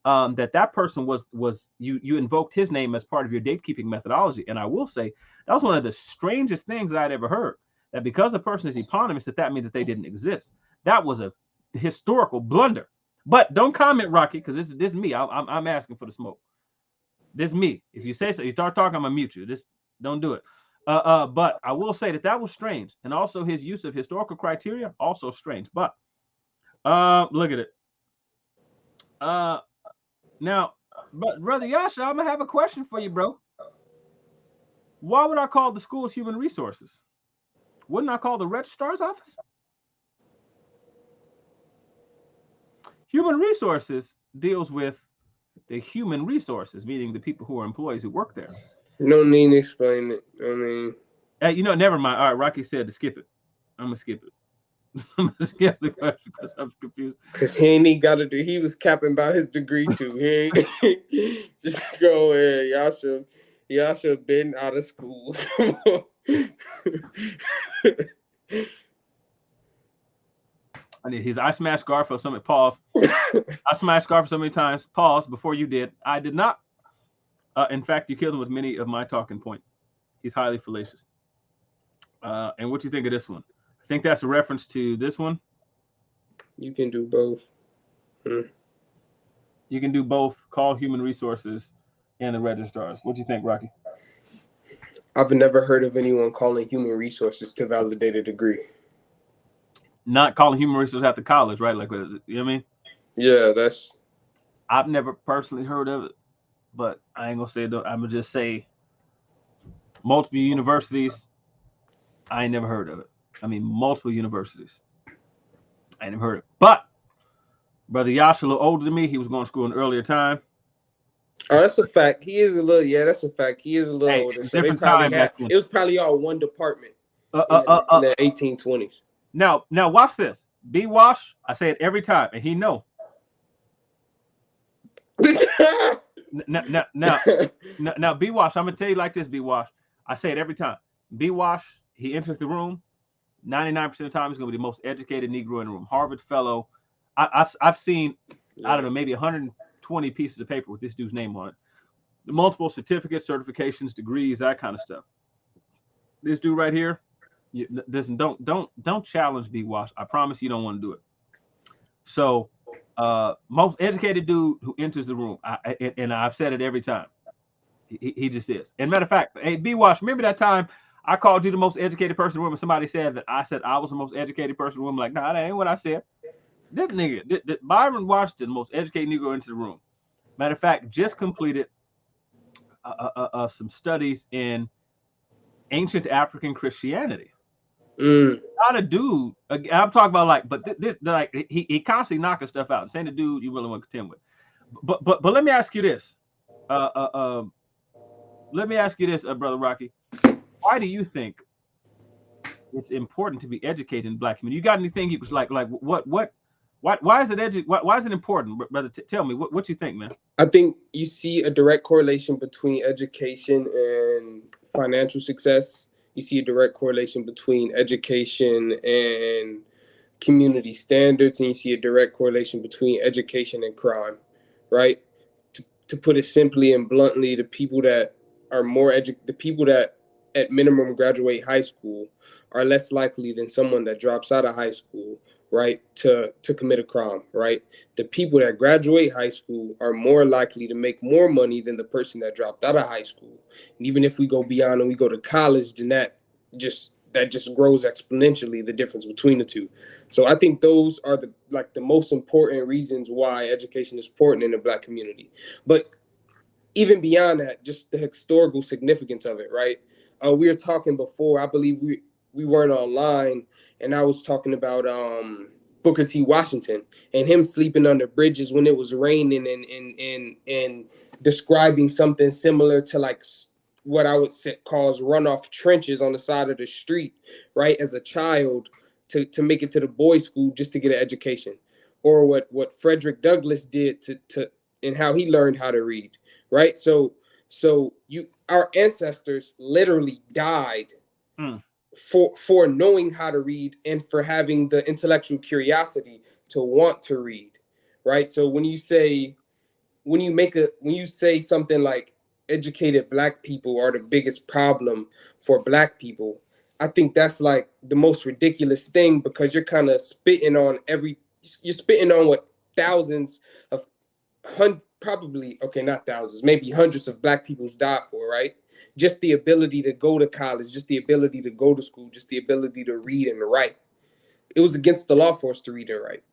that person was you invoked his name as part of your date keeping methodology. And I will say that was one of the strangest things that I'd ever heard. That because the person is eponymous, that means that they didn't exist. That was a historical blunder. But don't comment, Rocky, because this is me. I'm asking for the smoke. This is me. If you say so, you start talking, I'm gonna mute you. This don't do it. But I will say that was strange, and also his use of historical criteria also strange. But look at it. Now, but Brother Yasha, I'm gonna have a question for you, bro. Why would I call the school's human resources? Wouldn't I call the registrar's office? Human resources deals with the human resources, meaning the people who are employees who work there. No need to explain it. I mean, never mind. All right, Rocky said to skip it. I'm gonna skip it. I'm gonna skip the question because I'm confused. Because he ain't even got to do. He was capping about his degree too. He ain't just go ahead. Y'all should have been out of school. I smashed Garfield so many pause. I smashed Garfield so many times. Pause before you did. I did not. In fact, you killed him with many of my talking points. He's highly fallacious. And what do you think of this one? I think that's a reference to this one. You can do both. You can do both. Call human resources and the registrars. What do you think, Rocky? I've never heard of anyone calling human resources to validate a degree. Not calling human resources after college, right? Like, you know what I mean? Yeah, I've never personally heard of it, but I ain't gonna say it. I'm gonna just say multiple universities. I ain't never heard of it. I mean, multiple universities. I ain't never heard of it. But Brother Yasha, a little older than me, he was going to school in an earlier time. Oh, that's a fact. He is a little. Yeah, that's a fact. He is a little older. So different time it was probably all one department in the 1820s. Now watch this. B Wash, I say it every time, and he know. Now, B Wash, I'm gonna tell you like this, B Wash. I say it every time. B Wash, he enters the room. 99% of the time, he's gonna be the most educated Negro in the room. Harvard fellow. I've seen, I don't know, maybe 120 pieces of paper with this dude's name on it. Multiple certificates, certifications, degrees, that kind of stuff. This dude right here, listen, don't challenge B Wash. I promise you don't want to do it. So, most educated dude who enters the room, and I've said it every time. He just is. And matter of fact, hey, B Wash, remember that time I called you the most educated person in the room and somebody said that I said I was the most educated person in the room? Like, nah, that ain't what I said. This nigga, Byron Washington, the most educated Negro into the room. Matter of fact, just completed some studies in ancient African Christianity. Not a dude. I'm talking about like, but this like he constantly knocking stuff out. This ain't a dude you really want to contend with. But let me ask you this. Let me ask you this, Brother Rocky. Why do you think it's important to be educated in the Black community? You got anything you was like what why is it why is it important, brother? Tell me what you think, man. I think you see a direct correlation between education and financial success. You see a direct correlation between education and community standards, and you see a direct correlation between education and crime, right? To put it simply and bluntly, the people that are the people that at minimum graduate high school are less likely than someone that drops out of high school, right, to commit a crime, right? The people that graduate high school are more likely to make more money than the person that dropped out of high school. And even if we go beyond and we go to college, then that just grows exponentially, the difference between the two. So I think those are the most important reasons why education is important in the Black community. But even beyond that, just the historical significance of it, right? We were talking before, I believe we weren't online, and I was talking about Booker T. Washington and him sleeping under bridges when it was raining and describing something similar to like what I would call runoff trenches on the side of the street, right, as a child to make it to the boys' school just to get an education. Or what Frederick Douglass did to and how he learned how to read, right? So our ancestors literally died for knowing how to read and for having the intellectual curiosity to want to read, right? So when you say something like educated Black people are the biggest problem for Black people, I think that's like the most ridiculous thing, because you're kind of spitting on what thousands of probably, okay, not thousands, maybe hundreds of Black people's died for, right? Just the ability to go to college, just the ability to go to school, just the ability to read and write. It was against the law for us to read and write.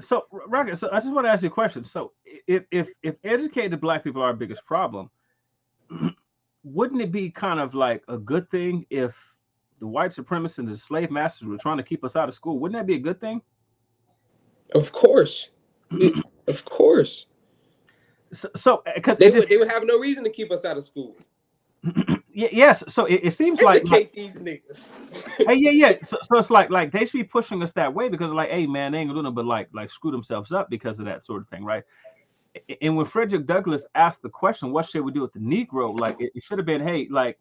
So Rocket, so I just want to ask you a question. So if educated Black people are our biggest problem, wouldn't it be kind of like a good thing if the white supremacists and the slave masters were trying to keep us out of school? Wouldn't that be a good thing? Of course. Of course. So because they would have no reason to keep us out of school. Yes. So it seems like these niggas. Yeah. So it's like they should be pushing us that way, because like, hey man, they ain't gonna do nothing but like screw themselves up because of that sort of thing, right? And when Frederick Douglass asked the question, what should we do with the Negro? Like it should have been, hey, like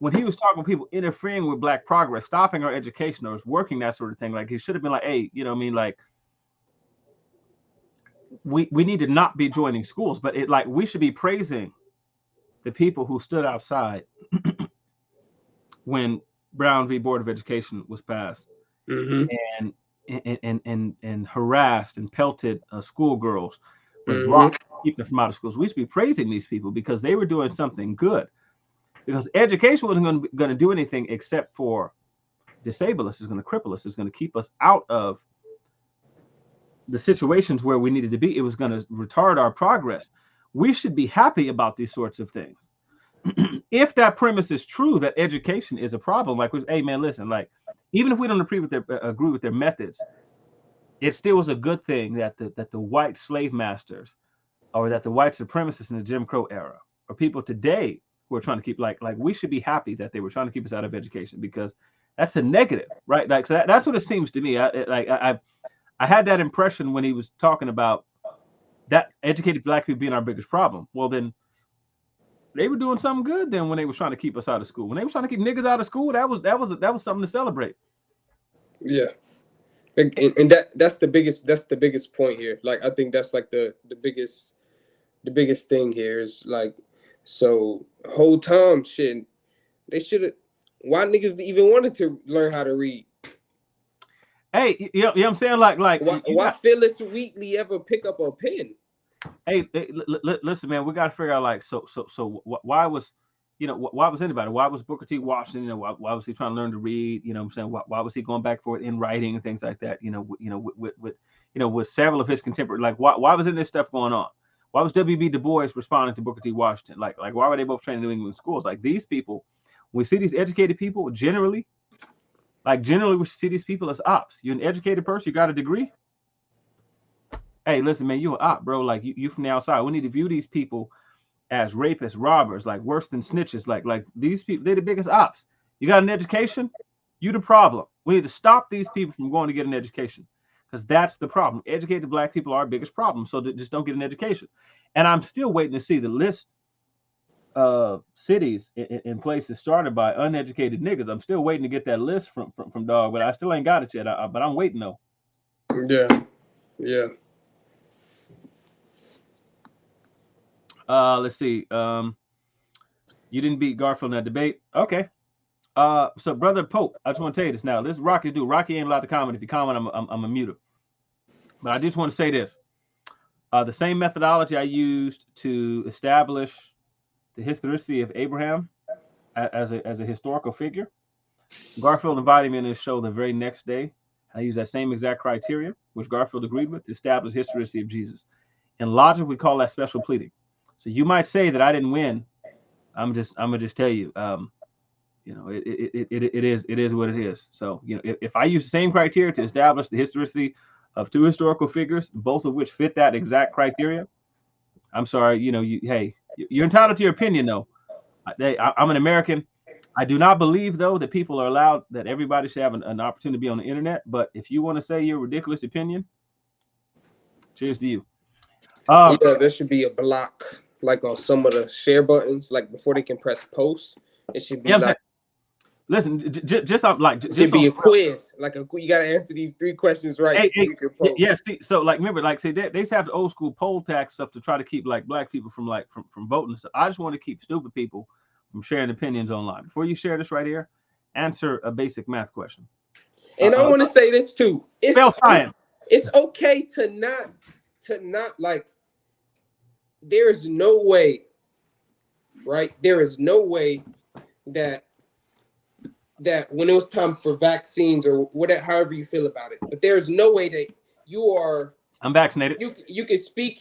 when he was talking to people interfering with Black progress, stopping our education or working, that sort of thing, like he should have been like, hey, you know what I mean? Like we need to not be joining schools, but we should be praising the people who stood outside when Brown v. Board of Education was passed, and harassed and pelted schoolgirls with rocks to keep them from out of schools. We should be praising these people because they were doing something good. Because education wasn't going to do anything except for disable us. It's going to cripple us. It's going to keep us out of the situations where we needed to be. It was going to retard our progress. We should be happy about these sorts of things. If that premise is true, that education is a problem, like, hey man, listen, like, even if we don't agree with their methods, it still was a good thing that the white slave masters, or that the white supremacists in the Jim Crow era, or people today who are trying to keep, like we should be happy that they were trying to keep us out of education, because that's a negative, right? Like, so that's what it seems to me. I had that impression when he was talking about that educated black people being our biggest problem. Well, then they were doing something good then when they were trying to keep us out of school. When they were trying to keep niggas out of school, that was something to celebrate. Yeah. And that's the biggest point here. Like I think that's like the biggest thing here is like, so whole time shit, they should have, why niggas even wanted to learn how to read? Hey, you know what I'm saying? Like why Phyllis Wheatley ever pick up a pen? Hey, listen, man, we got to figure out like, so why was, why was anybody? Why was Booker T. Washington? Why was he trying to learn to read? You know what I'm saying? Why was he going back for it in writing and things like that? With several of his contemporaries, like why was this stuff going on? Why was W.B. Du Bois responding to Booker T. Washington? Like why were they both trained in New England schools? Like these people, we see these educated people generally we see these people as ops. You're an educated person, you got a degree. Hey, listen, man, you an op, bro. Like you from the outside. We need to view these people as rapists, robbers, like worse than snitches. Like these people, they're the biggest ops. You got an education, you the problem. We need to stop these people from going to get an education, because that's the problem. Educated black people are our biggest problem. So just don't get an education. And I'm still waiting to see the list of cities and places started by uneducated niggas. I'm still waiting to get that list from Dog, but I still ain't got it yet. But I'm waiting though. Yeah. Let's see. You didn't beat Garfield in that debate. Okay. So Brother Pope, I just want to tell you this now. This is Rocky's dude. Rocky ain't allowed to comment. If you comment, I'm a muter. But I just want to say this. The same methodology I used to establish the historicity of Abraham as a historical figure, Garfield invited me in his show the very next day. I used that same exact criteria, which Garfield agreed with, to establish the historicity of Jesus. In logic, we call that special pleading. So you might say that I didn't win. I'm gonna just tell you, it is what it is. So if I use the same criteria to establish the historicity of two historical figures, both of which fit that exact criteria, I'm sorry, you're entitled to your opinion though. I'm an American. I do not believe though that people are allowed, that everybody should have an opportunity to be on the internet. But if you want to say your ridiculous opinion, cheers to you. There should be a block, like on some of the share buttons, like before they can press post. It should be like, listen, just like it should be a quiz, like you got to answer these 3 questions right. So like remember, like say they used to have the old school poll tax stuff to try to keep like black people from voting. So I just want to keep stupid people from sharing opinions online. Before you share this right here, answer a basic math question. And I want to say this too. Spell science. It's okay to not like. There is no way, right? There is no way that when it was time for vaccines or whatever, however you feel about it, but there is no way that you are. I'm vaccinated. You can speak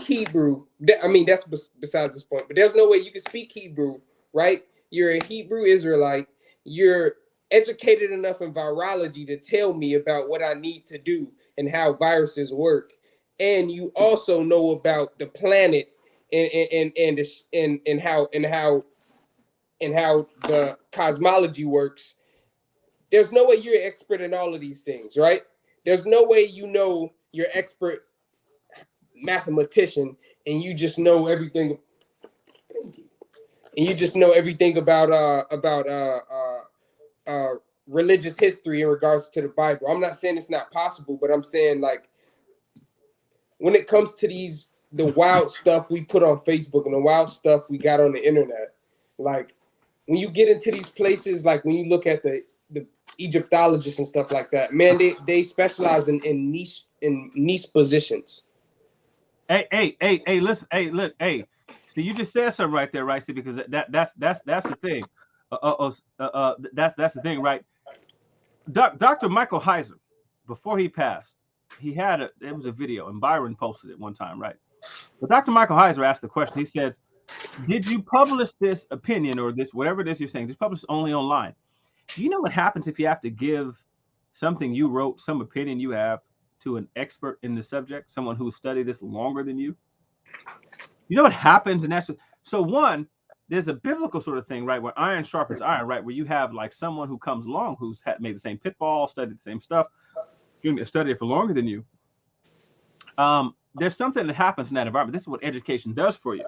Hebrew. I mean, that's besides this point. But there's no way you can speak Hebrew, right? You're a Hebrew Israelite. You're educated enough in virology to tell me about what I need to do and how viruses work. And you also know about the planet and how the cosmology works. There's no way you're an expert in all of these things, right? There's no way you're expert mathematician and you just know everything. And you just know everything about religious history in regards to the Bible. I'm not saying it's not possible, but I'm saying like, when it comes to the wild stuff we put on Facebook and the wild stuff we got on the internet, like when you get into these places, like when you look at the Egyptologists and stuff like that, man, they specialize in niche positions. Hey, listen, hey, look, hey. So you just said something right there, right? See, because that's the thing. That's the thing, right? Dr. Michael Heiser, before he passed, it was a video, and Byron posted it one time, right? But Dr. Michael Heiser asked the question. He says, "Did you publish this opinion or this whatever it is you're saying? Just publish only online? Do you know what happens if you have to give something you wrote, some opinion you have, to an expert in the subject, someone who studied this longer than you? You know what happens?" And that's so one. There's a biblical sort of thing, right, where iron sharpens iron, right, where you have like someone who comes along who's made the same pitfall, studied the same stuff, studied it for longer than you. there's something that happens in that environment. This is what education does for you.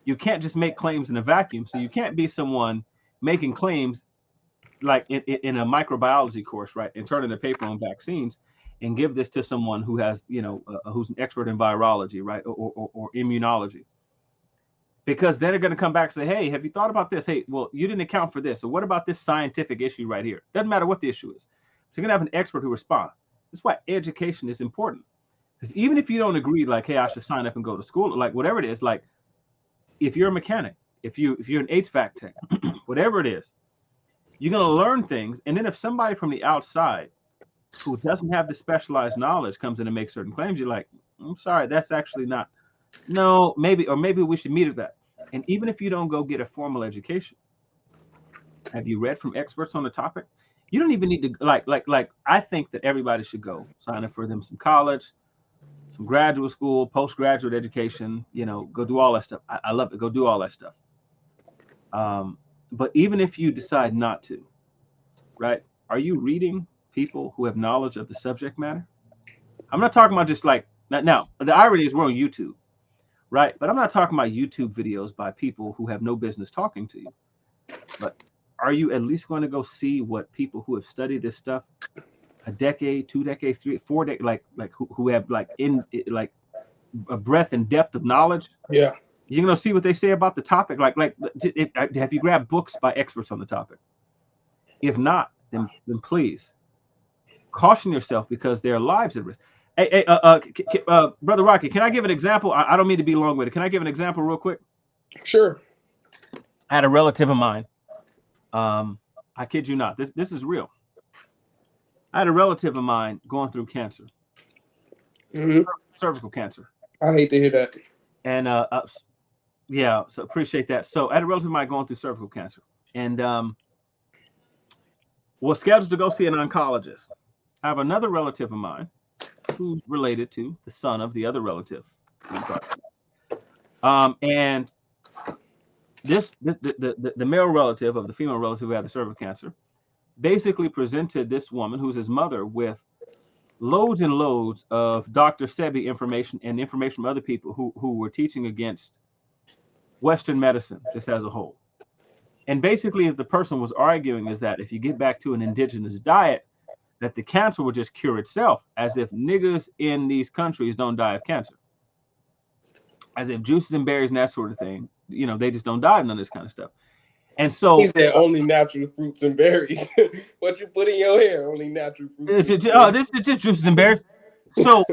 You can't just make claims in a vacuum. So you can't be someone making claims like in a microbiology course, right, and turn in a paper on vaccines and give this to someone who has, who's an expert in virology, right, or immunology. Because then they're going to come back and say, hey, have you thought about this? Hey, well, you didn't account for this. So what about this scientific issue right here? Doesn't matter what the issue is. So you're going to have an expert who responds. That's why education is important. Because even if you don't agree, like, hey, I should sign up and go to school, like whatever it is, like if you're a mechanic, if you're an HVAC tech, whatever it is, you're going to learn things. And then if somebody from the outside who doesn't have the specialized knowledge comes in and makes certain claims, you're like, I'm sorry, that's actually not. No, maybe we should meet at that. And even if you don't go get a formal education, have you read from experts on the topic? You don't even need to like. I think that everybody should go sign up for them some college, some graduate school, postgraduate education. Go do all that stuff. I love it. Go do all that stuff. But even if you decide not to, right? Are you reading people who have knowledge of the subject matter? I'm not talking about just like now. The irony is we're on YouTube. Right. But I'm not talking about YouTube videos by people who have no business talking to you. But are you at least going to go see what people who have studied this stuff a decade, 2 decades, 3, 4 decades, like who have like a breadth and depth of knowledge? Yeah. You're going to see what they say about the topic. Have you grabbed books by experts on the topic? If not, then please caution yourself because their lives at risk. Hey, Brother Rocky, can I give an example? I don't mean to be long-winded. Can I give an example real quick? Sure. I had a relative of mine. I kid you not. This is real. I had a relative of mine going through cancer, cervical cancer. I hate to hear that. And yeah, so appreciate that. So I had a relative of mine going through cervical cancer, and was scheduled to go see an oncologist. I have another relative of mine who's related to the son of the other relative. And the male relative of the female relative who had the cervical cancer basically presented this woman, who's his mother, with loads and loads of Dr. Sebi information and information from other people who were teaching against Western medicine just as a whole. And basically, the person was arguing is that if you get back to an indigenous diet, that the cancer will just cure itself, as if niggas in these countries don't die of cancer. As if juices and berries and that sort of thing, they just don't die of none of this kind of stuff. And so he said only natural fruits and berries. What you put in your hair? Only natural fruits. This is just juices and berries. So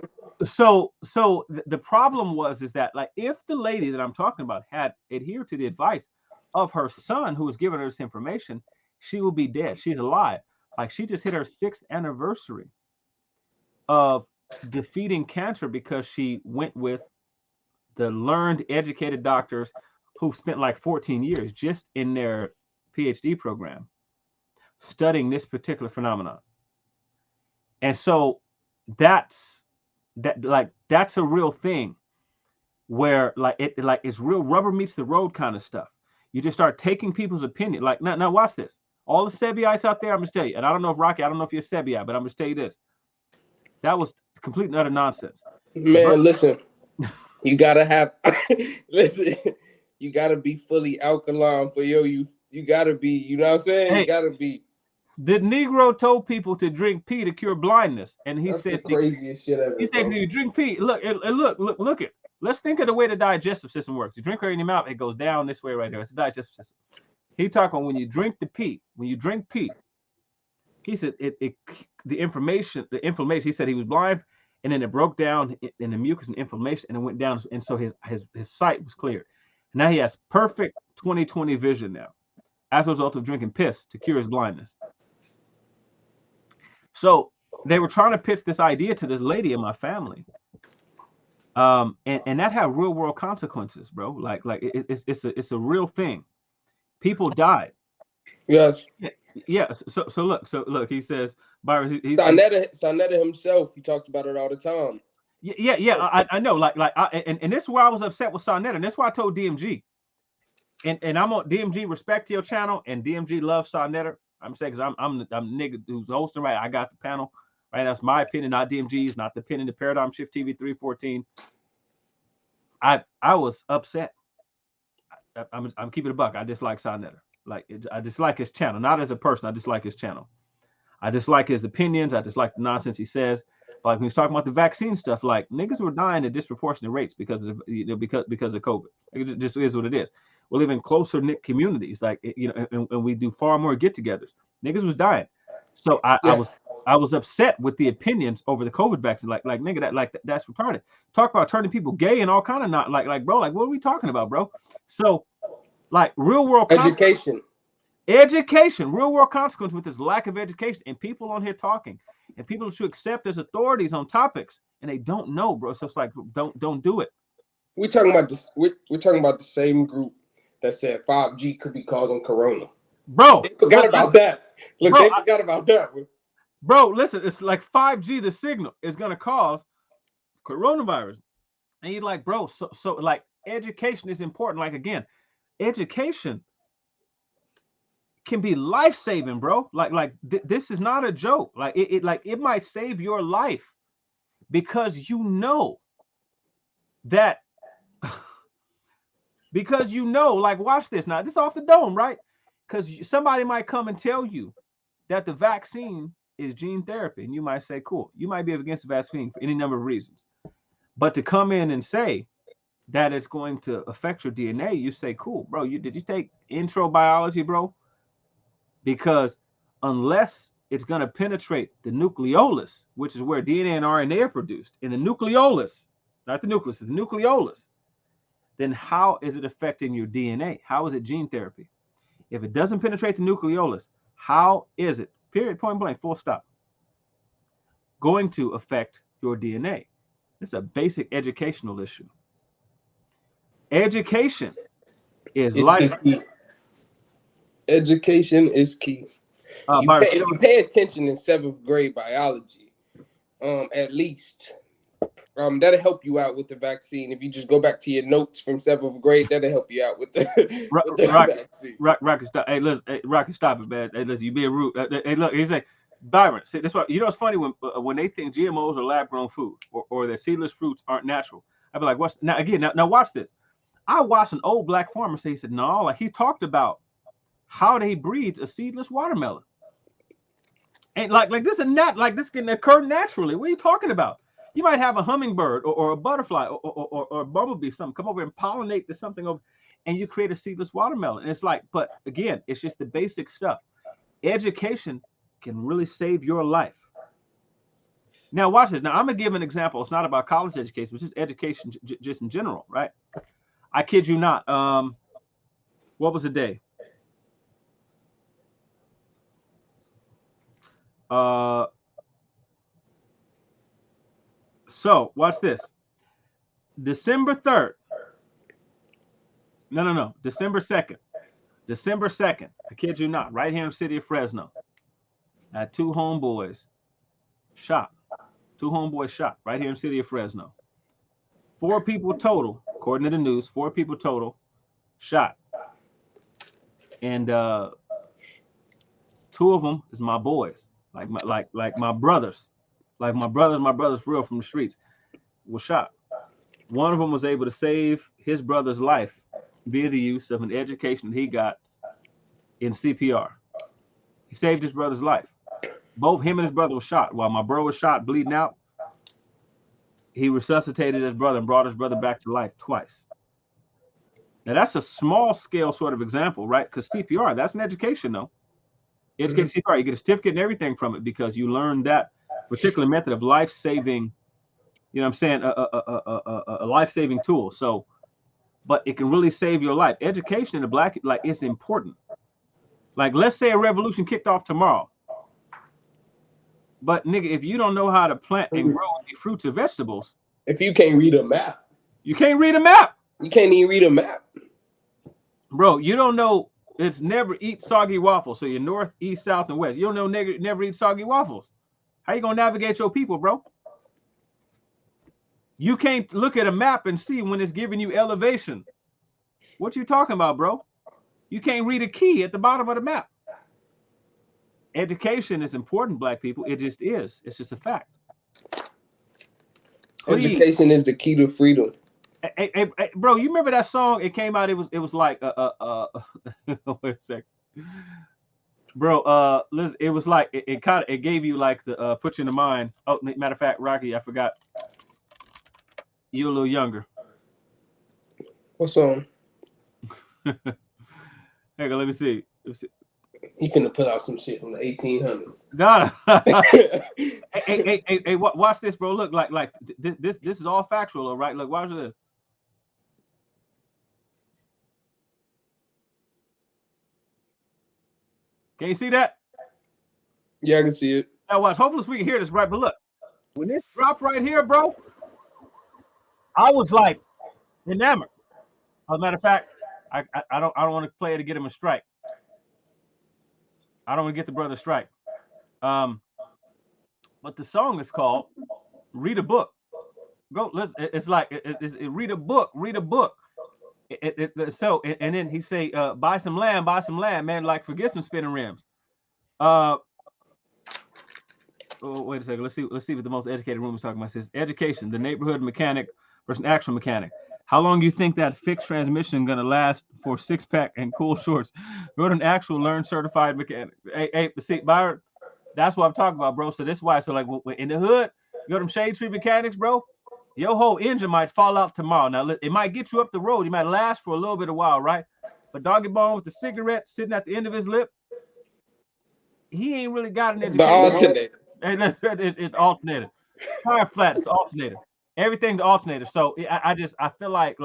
the problem is that like if the lady that I'm talking about had adhered to the advice of her son who was giving her this information, she will be dead. She's alive. Like she just hit her 6th anniversary of defeating cancer because she went with the learned, educated doctors who spent like 14 years just in their PhD program studying this particular phenomenon. And so that's a real thing where it's real rubber meets the road kind of stuff. You just start taking people's opinion. Like now watch this. All the Sebiites out there, I'm going to tell you, and I don't know if Rocky, I don't know if you're a Sebiite, but I'm going to tell you this. That was complete and utter nonsense. Man, listen, you got to have, listen, you got to be fully alkaline for you got to be, you know what I'm saying? Hey, you got to be. The Negro told people to drink pee to cure blindness. And he said, the craziest shit ever. He said, do you drink pee? Look it. Let's think of the way the digestive system works. You drink it in your mouth, it goes down this way right there. It's the digestive system. He talked about when you drink pee, he said the inflammation, he said he was blind and then it broke down in the mucus and inflammation and it went down. And so his sight was cleared. Now he has perfect 20/20 vision now as a result of drinking piss to cure his blindness. So they were trying to pitch this idea to this lady in my family. And that had real world consequences, bro. Like it's a real thing. People died. Yes. Yeah. So look. He says, Byron. Sonetta himself. He talks about it all the time. Yeah. I know. And this is where I was upset with Sonetta. And that's why I told DMG. And I'm on DMG. Respect to your channel. And DMG loves Sonetta. I'm saying because I'm the nigga who's hosting. Right. I got the panel. Right? That's my opinion, not DMG's, not the opinion of Paradigm Shift TV 314. I was upset. I'm keeping it a buck. I dislike Sa Neter. Like I dislike his channel, not as a person. I dislike his channel. I dislike his opinions. I dislike the nonsense he says. But like when he's talking about the vaccine stuff, like niggas were dying at disproportionate rates because of because of COVID. It just is what it is. We live in closer knit communities, like and we do far more get-togethers. Niggas was dying, so I was upset with the opinions over the COVID vaccine. Like nigga, that's retarded. Talk about turning people gay and all kind of not like bro. Like what are we talking about, bro? So like real world education, real world consequence with this lack of education and people on here talking and people should accept as authorities on topics and they don't know, bro. So it's like don't do it. We're talking about this. We're talking about the same group that said 5G could be causing corona. Bro, they forgot about that. Look, bro, they forgot about that. Bro, listen, it's like 5G, the signal is gonna cause coronavirus. And you're like, bro, so like education is important. Like again, education can be life-saving, bro. Like this is not a joke. Like it might save your life because you know that because like watch this now. This is off the dome, right? Because somebody might come and tell you that the vaccine is gene therapy, and you might say, cool. You might be against the vaccine for any number of reasons, but to come in and say that it's going to affect your DNA, you say, cool, bro. Did you take intro biology, bro? Because unless it's going to penetrate the nucleolus, which is where DNA and RNA are produced, in the nucleolus, not the nucleus, the nucleolus, then how is it affecting your DNA? How is it gene therapy? If it doesn't penetrate the nucleolus, how is it, period, point blank, full stop, going to affect your DNA? It's a basic educational issue. Education is life. Education is key. If you pay attention in 7th grade biology, at least, that'll help you out with the vaccine. If you just go back to your notes from 7th grade, that'll help you out with the, vaccine. Rocky, stop. Hey, listen, Rocky, stop it, man. Hey, listen, you being rude. Hey, look, he's like, Byron, see, that's why, it's funny when they think GMOs are lab-grown food or that seedless fruits aren't natural. I'd be like, what's now again? Now watch this. I watched an old black farmer say, he said, no, like he talked about how they breeds a seedless watermelon. And like this is not like this can occur naturally. What are you talking about? You might have a hummingbird or a butterfly or a bumblebee, something come over and pollinate this something over, and you create a seedless watermelon. And it's like, but again, it's just the basic stuff. Education can really save your life. Now watch this. Now I'm gonna give an example. It's not about college education, but just education just in general, right? I kid you not. What was the day? So watch this. December 3rd. No. December 2nd. December 2nd. I kid you not. Right here in the city of Fresno. I had 2 homeboys shot. 2 homeboys shot right here in the city of Fresno. 4 people total, according to the news. 4 people total shot. And 2 of them is my boys. Like my brothers. Like my brothers real from the streets, was shot. One of them was able to save his brother's life via the use of an education that he got in CPR. He saved his brother's life. Both him and his brother were shot. While my bro was shot, bleeding out, he resuscitated his brother and brought his brother back to life twice. Now that's a small scale sort of example, right? Because CPR, that's an education, though. Education CPR, you get a certificate and everything from it because you learn that particular method of life-saving, you know what I'm saying, a life-saving tool. So, but it can really save your life. Education in the black, like, it's important. Like, let's say a revolution kicked off tomorrow. But nigga, if you don't know how to plant and grow any fruits or vegetables, if you can't read a map, you can't read a map. You can't even read a map, bro. You don't know. It's never eat soggy waffles. So you're north, east, south, and west. You don't know never eat soggy waffles. How you gonna navigate your people, bro? You can't look at a map and see when it's giving you elevation. What you talking about, bro? You can't read a key at the bottom of the map. Education is important, black people. It just is. It's just a fact. Please. Education is the key to freedom. Hey, bro, you remember that song? It came out. It was like wait a second, bro. Listen, it was like it gave you like the put you in the mind. Oh, matter of fact, Rocky, I forgot. You're a little younger. What song? Hang on, let me see. He finna put out some shit from the 1800s. God. hey, watch this, bro. Look, like this is all factual, all right? Look, watch this. Can you see that? Yeah, I can see it. Now watch. Hopefully we can hear this right. But look, when this dropped right here, bro, I was like enamored. As a matter of fact, I don't want to play it to get him a strike. I don't want to get the brother a strike. But the song is called "Read a Book." Go, listen. It's like read a book. Read a book. So and then he say, buy some land, man. Like forget some spinning rims. Oh, wait a second. Let's see what the most educated room is talking about. It says education, the neighborhood mechanic versus an actual mechanic. How long do you think that fixed transmission gonna last for 6-pack and cool shorts? Go to an actual learned certified mechanic. Hey, see, Byron, that's what I'm talking about, bro. So this is why. So like in the hood, you go to them shade tree mechanics, bro. Your whole engine might fall out tomorrow. Now it might get you up the road. You might last for a little bit of while, right? But Doggy Bone with the cigarette sitting at the end of his lip, he ain't really got an education. The alternator. Hey, it's alternator. Tire flat, it's the alternator. Everything the alternator. So I feel like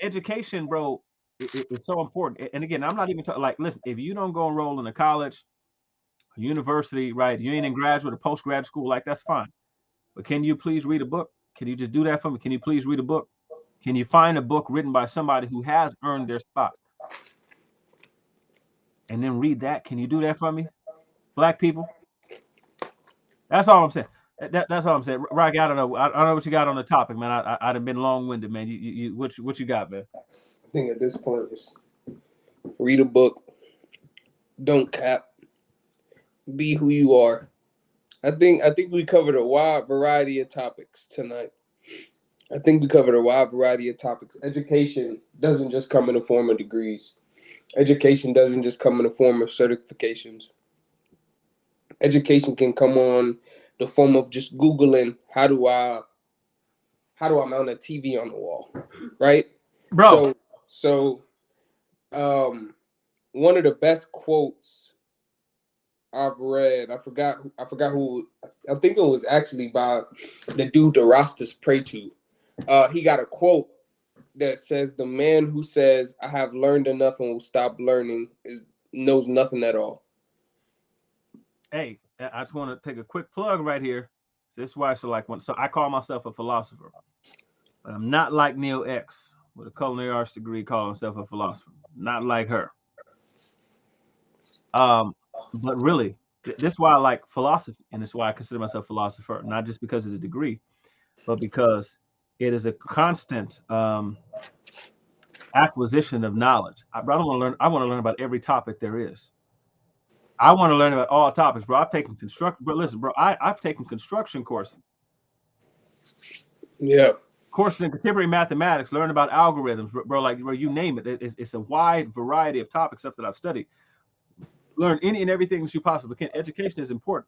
education, bro, it's so important. And again, I'm not even talking like, listen, if you don't go enroll in a college, a university, right? You ain't in graduate or post-grad school, like that's fine. But can you please read a book? Can you just do that for me? Can you please read a book? Can you find a book written by somebody who has earned their spot? And then read that. Can you do that for me? Black people? That's all I'm saying. That's all I'm saying. Rocky, I don't know what you got on the topic, man. I'd have been long-winded, man. What you got, man? I think at this point is read a book. Don't cap. Be who you are. I think we covered a wide variety of topics tonight. Education doesn't just come in the form of degrees. Education doesn't just come in the form of certifications. Education can come on the form of just Googling how do I mount a TV on the wall, right? Bro. So one of the best quotes I've read, I forgot who, I think it was actually by the dude the Rastas pray to. He got a quote that says, "The man who says I have learned enough and will stop learning knows nothing at all." Hey, I just want to take a quick plug right here. This is why so I call myself a philosopher, but I'm not like Neil X with a culinary arts degree calling himself a philosopher. Not like her. But really, this is why I like philosophy, and this is why I consider myself a philosopher, not just because of the degree, but because it is a constant acquisition of knowledge. I want to learn about every topic there is. I want to learn about all topics, bro. I've taken I've taken construction courses. Yeah. Courses in contemporary mathematics, learn about algorithms, bro. Like, bro, you name it. It's a wide variety of topics, stuff that I've studied. Learn any and everything that you possibly can. Education is important.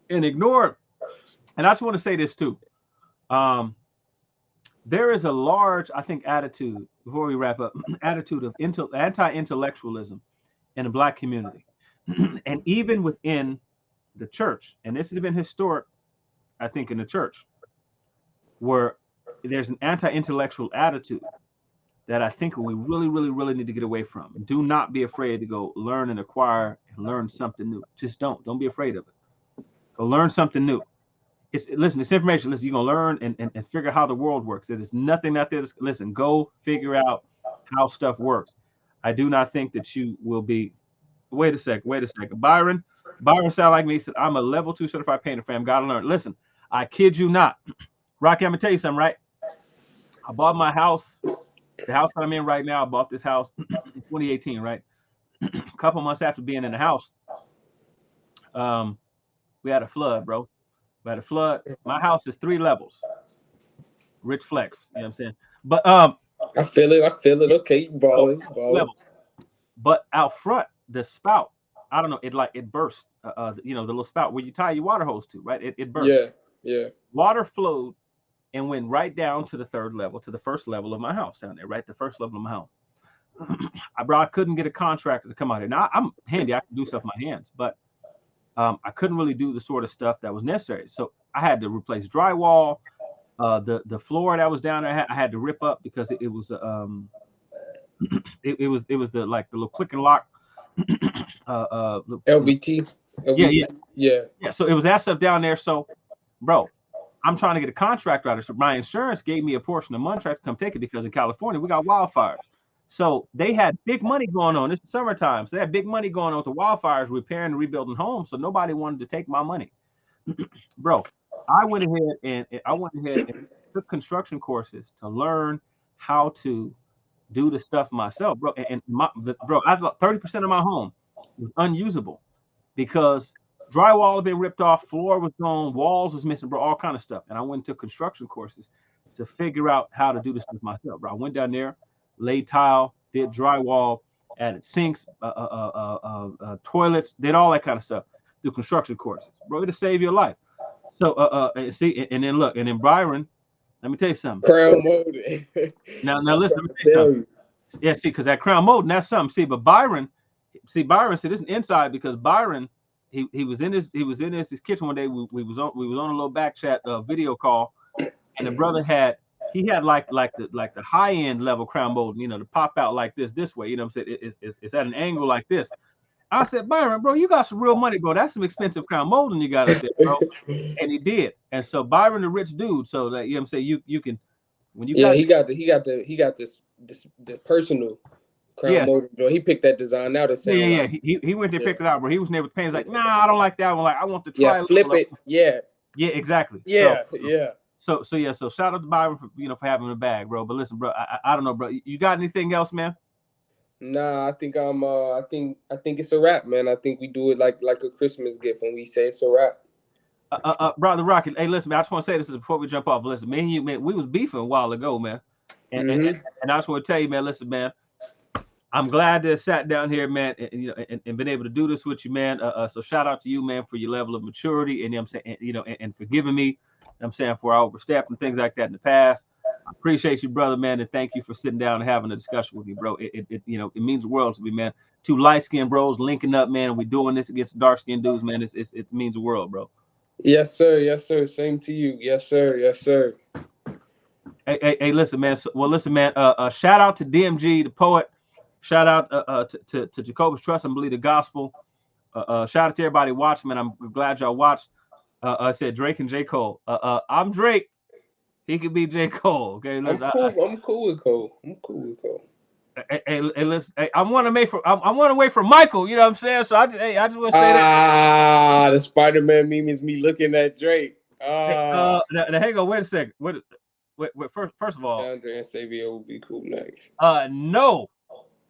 And and I just want to say this too. There is a large, I think, attitude, before we wrap up, attitude of anti-intellectualism in the Black community. And even within the church, and this has been historic, I think, in the church, where there's an anti-intellectual attitude that I think we really, really, really need to get away from. Do not be afraid to go learn and acquire and learn something new. Just don't be afraid of it. Go learn something new. It's information. Listen, you're gonna learn and figure out how the world works. There's nothing out there. Listen, go figure out how stuff works. I do not think that you will be. Wait a second. Byron sound like me. He said, I'm a level 2 certified painter, fam. Gotta learn. Listen, I kid you not. Rocky, I'm gonna tell you something, right? I bought my house. The house that I'm in right now, I bought this house in 2018, right? a couple months after being in the house, we had a flood, bro. We had a flood. My house is 3 levels. Rich flex, you know what I'm saying? But I feel it. Okay, you balling. levels. But out front, the spout, I don't know, it burst. The little spout where you tie your water hose to, right? It burst. Yeah. Water flowed and went right down to the 3rd level, to the 1st level of my house down there, right? The 1st level of my house. I couldn't get a contractor to come out here. Now I'm handy, I can do stuff with my hands, but I couldn't really do the sort of stuff that was necessary. So I had to replace drywall. The floor that was down there, I had to rip up because it was it was the little click and lock. LVT. Yeah. So it was that stuff down there. So, bro, I'm trying to get a contractor out of it. So my insurance gave me a portion of money to come take it because in California we got wildfires. So they had big money going on. It's summertime, so they had big money going on with the wildfires, repairing and rebuilding homes. So nobody wanted to take my money, bro. I went ahead and took construction courses to learn how to do the stuff myself, bro. And I thought 30% of my home was unusable because drywall had been ripped off, floor was gone, walls was missing, bro, all kind of stuff. And I went to construction courses to figure out how to do this stuff myself, bro. I went down there, laid tile, did drywall, added sinks, toilets, did all that kind of stuff through construction courses, bro. It'll save your life. So see, and then look, and then Byron, let me tell you something. Crown molding. now listen, let me tell you something. Yeah, see, because that crown molding, that's something. See, but Byron, see, this is inside because Byron, he was in his kitchen one day. We was on a little back chat video call, and the brother had like the high end level crown molding, to pop out like this way. You know what I'm saying? It's at an angle like this. I said, Byron, bro, you got some real money, bro. That's some expensive crown molding you got up there, bro. And he did. And so Byron, the rich dude, so that you know what I'm saying, you can when you he got this the personal crown molding, bro. He picked that design out. Yeah. He went there, picked it out, bro. He was near with the pain. He's like, nah, I don't like that one. Like, I want to try flip it. Yeah, exactly. So shout out to Byron for for having a bag, bro. But listen, bro, I don't know, bro. You got anything else, man? Nah, I think I think it's a wrap, man. I think we do it like a Christmas gift when we say it's a wrap. Brother Rocket, hey, listen, man, I just want to say this before we jump off. Listen, me and you, man, we was beefing a while ago, man. And I just want to tell you, man, listen, man, I'm glad to have sat down here, man, and been able to do this with you, man. So shout out to you, man, for your level of maturity, and I'm saying, and forgiving me. I'm saying for our overstep and things like that in the past. I appreciate you, brother, man, and thank you for sitting down and having a discussion with me, bro. It means the world to me, man. 2 light-skinned bros linking up, man, and we're doing this against dark-skinned dudes, man. It means the world, bro. Yes, sir. Same to you. Yes, sir. Hey, listen, man. Listen, man. Shout out to DMG, the poet. Shout out to Jacobus Trust and Believe the Gospel. Shout out to everybody watching, man. I'm glad y'all watched. I said Drake and J. Cole. I'm Drake. He could be J. Cole. Okay, listen, I'm cool with Cole. Hey, listen. Hey, I want away from Michael. You know what I'm saying? So I just want to say that. The Spider-Man meme is me looking at Drake. Now, hang on. Wait a second. Wait, first of all, Andre and Xavier will be cool next. No.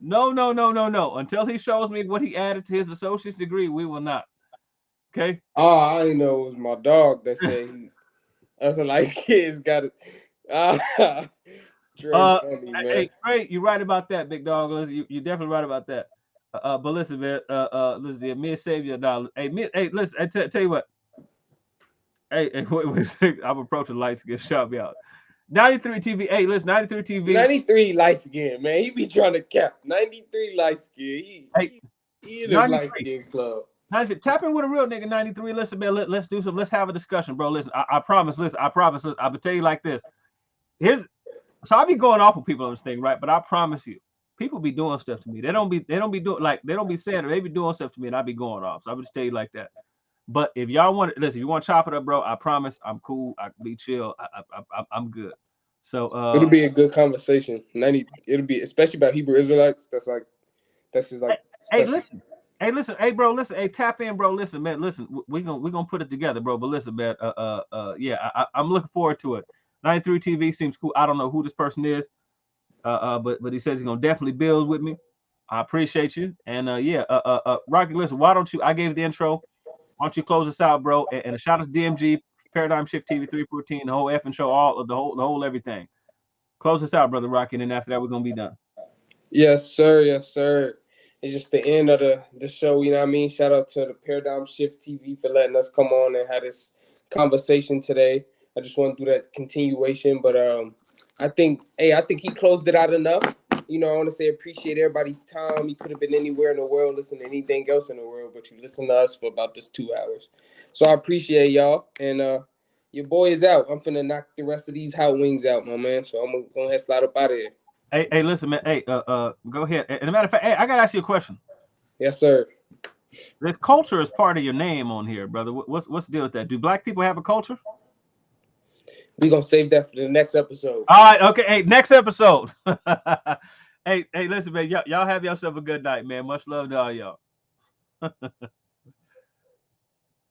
Until he shows me what he added to his associate's degree, we will not. Okay. Oh, I didn't know it was my dog that said he. I was like, kids got it. Funny, hey, Trey, you're right about that, big dog. You're definitely right about that. But listen, man. Listen, me and Xavier, now. Hey, listen. I tell you what. Hey, wait. I'm approaching lights to get shot me out. 93 TV. Hey, listen, 93 TV. 93 light skin, man. He be trying to cap. 93 light skin. He in the light skin club. Tap in with a real nigga. 93. Listen, man. Let's do some. Let's have a discussion, bro. Listen, I promise. Listen, I promise. Listen, I will tell you like this. So I be going off with people on this thing, right? But I promise you, people be doing stuff to me. They don't be saying it. They be doing stuff to me, and I be going off. So I would just tell you like that. But if y'all want to listen, if you want to chop it up, bro, I promise I'm cool. I can be chill. I'm good. So it'll be a good conversation. It'll be especially about Hebrew Israelites. That's just like. Hey, listen. Hey, bro, listen. Hey, tap in, bro. Listen, man. Listen, we're gonna put it together, bro. But listen, man. Yeah, I'm looking forward to it. 93 TV seems cool. I don't know who this person is, but he says he's gonna definitely build with me. I appreciate you. And Rocky, listen, why don't you? I gave the intro. Why don't you close us out, bro? And a shout out to DMG, Paradigm Shift TV 314, the whole effing show, all of the whole everything. Close us out, brother Rocky, and then after that we're gonna be done. Yes, sir. Yes, sir. It's just the end of the show. You know what I mean? Shout out to the Paradigm Shift TV for letting us come on and have this conversation today. I just want to do that continuation, but I think he closed it out enough. You know, I want to say appreciate everybody's time. You could have been anywhere in the world, listening to anything else in the world, but you listened to us for about this 2 hours. So I appreciate y'all. And your boy is out. I'm finna knock the rest of these hot wings out, my man. So I'm gonna go ahead and slide up out of here. Hey, listen, man. Hey, go ahead. And a matter of fact, hey, I gotta ask you a question. Yes, sir. This culture is part of your name on here, brother. What's the deal with that? Do black people have a culture? We're gonna save that for the next episode. All right, okay. Hey, next episode. Hey, listen, man. Y'all have yourself a good night, man. Much love to all y'all.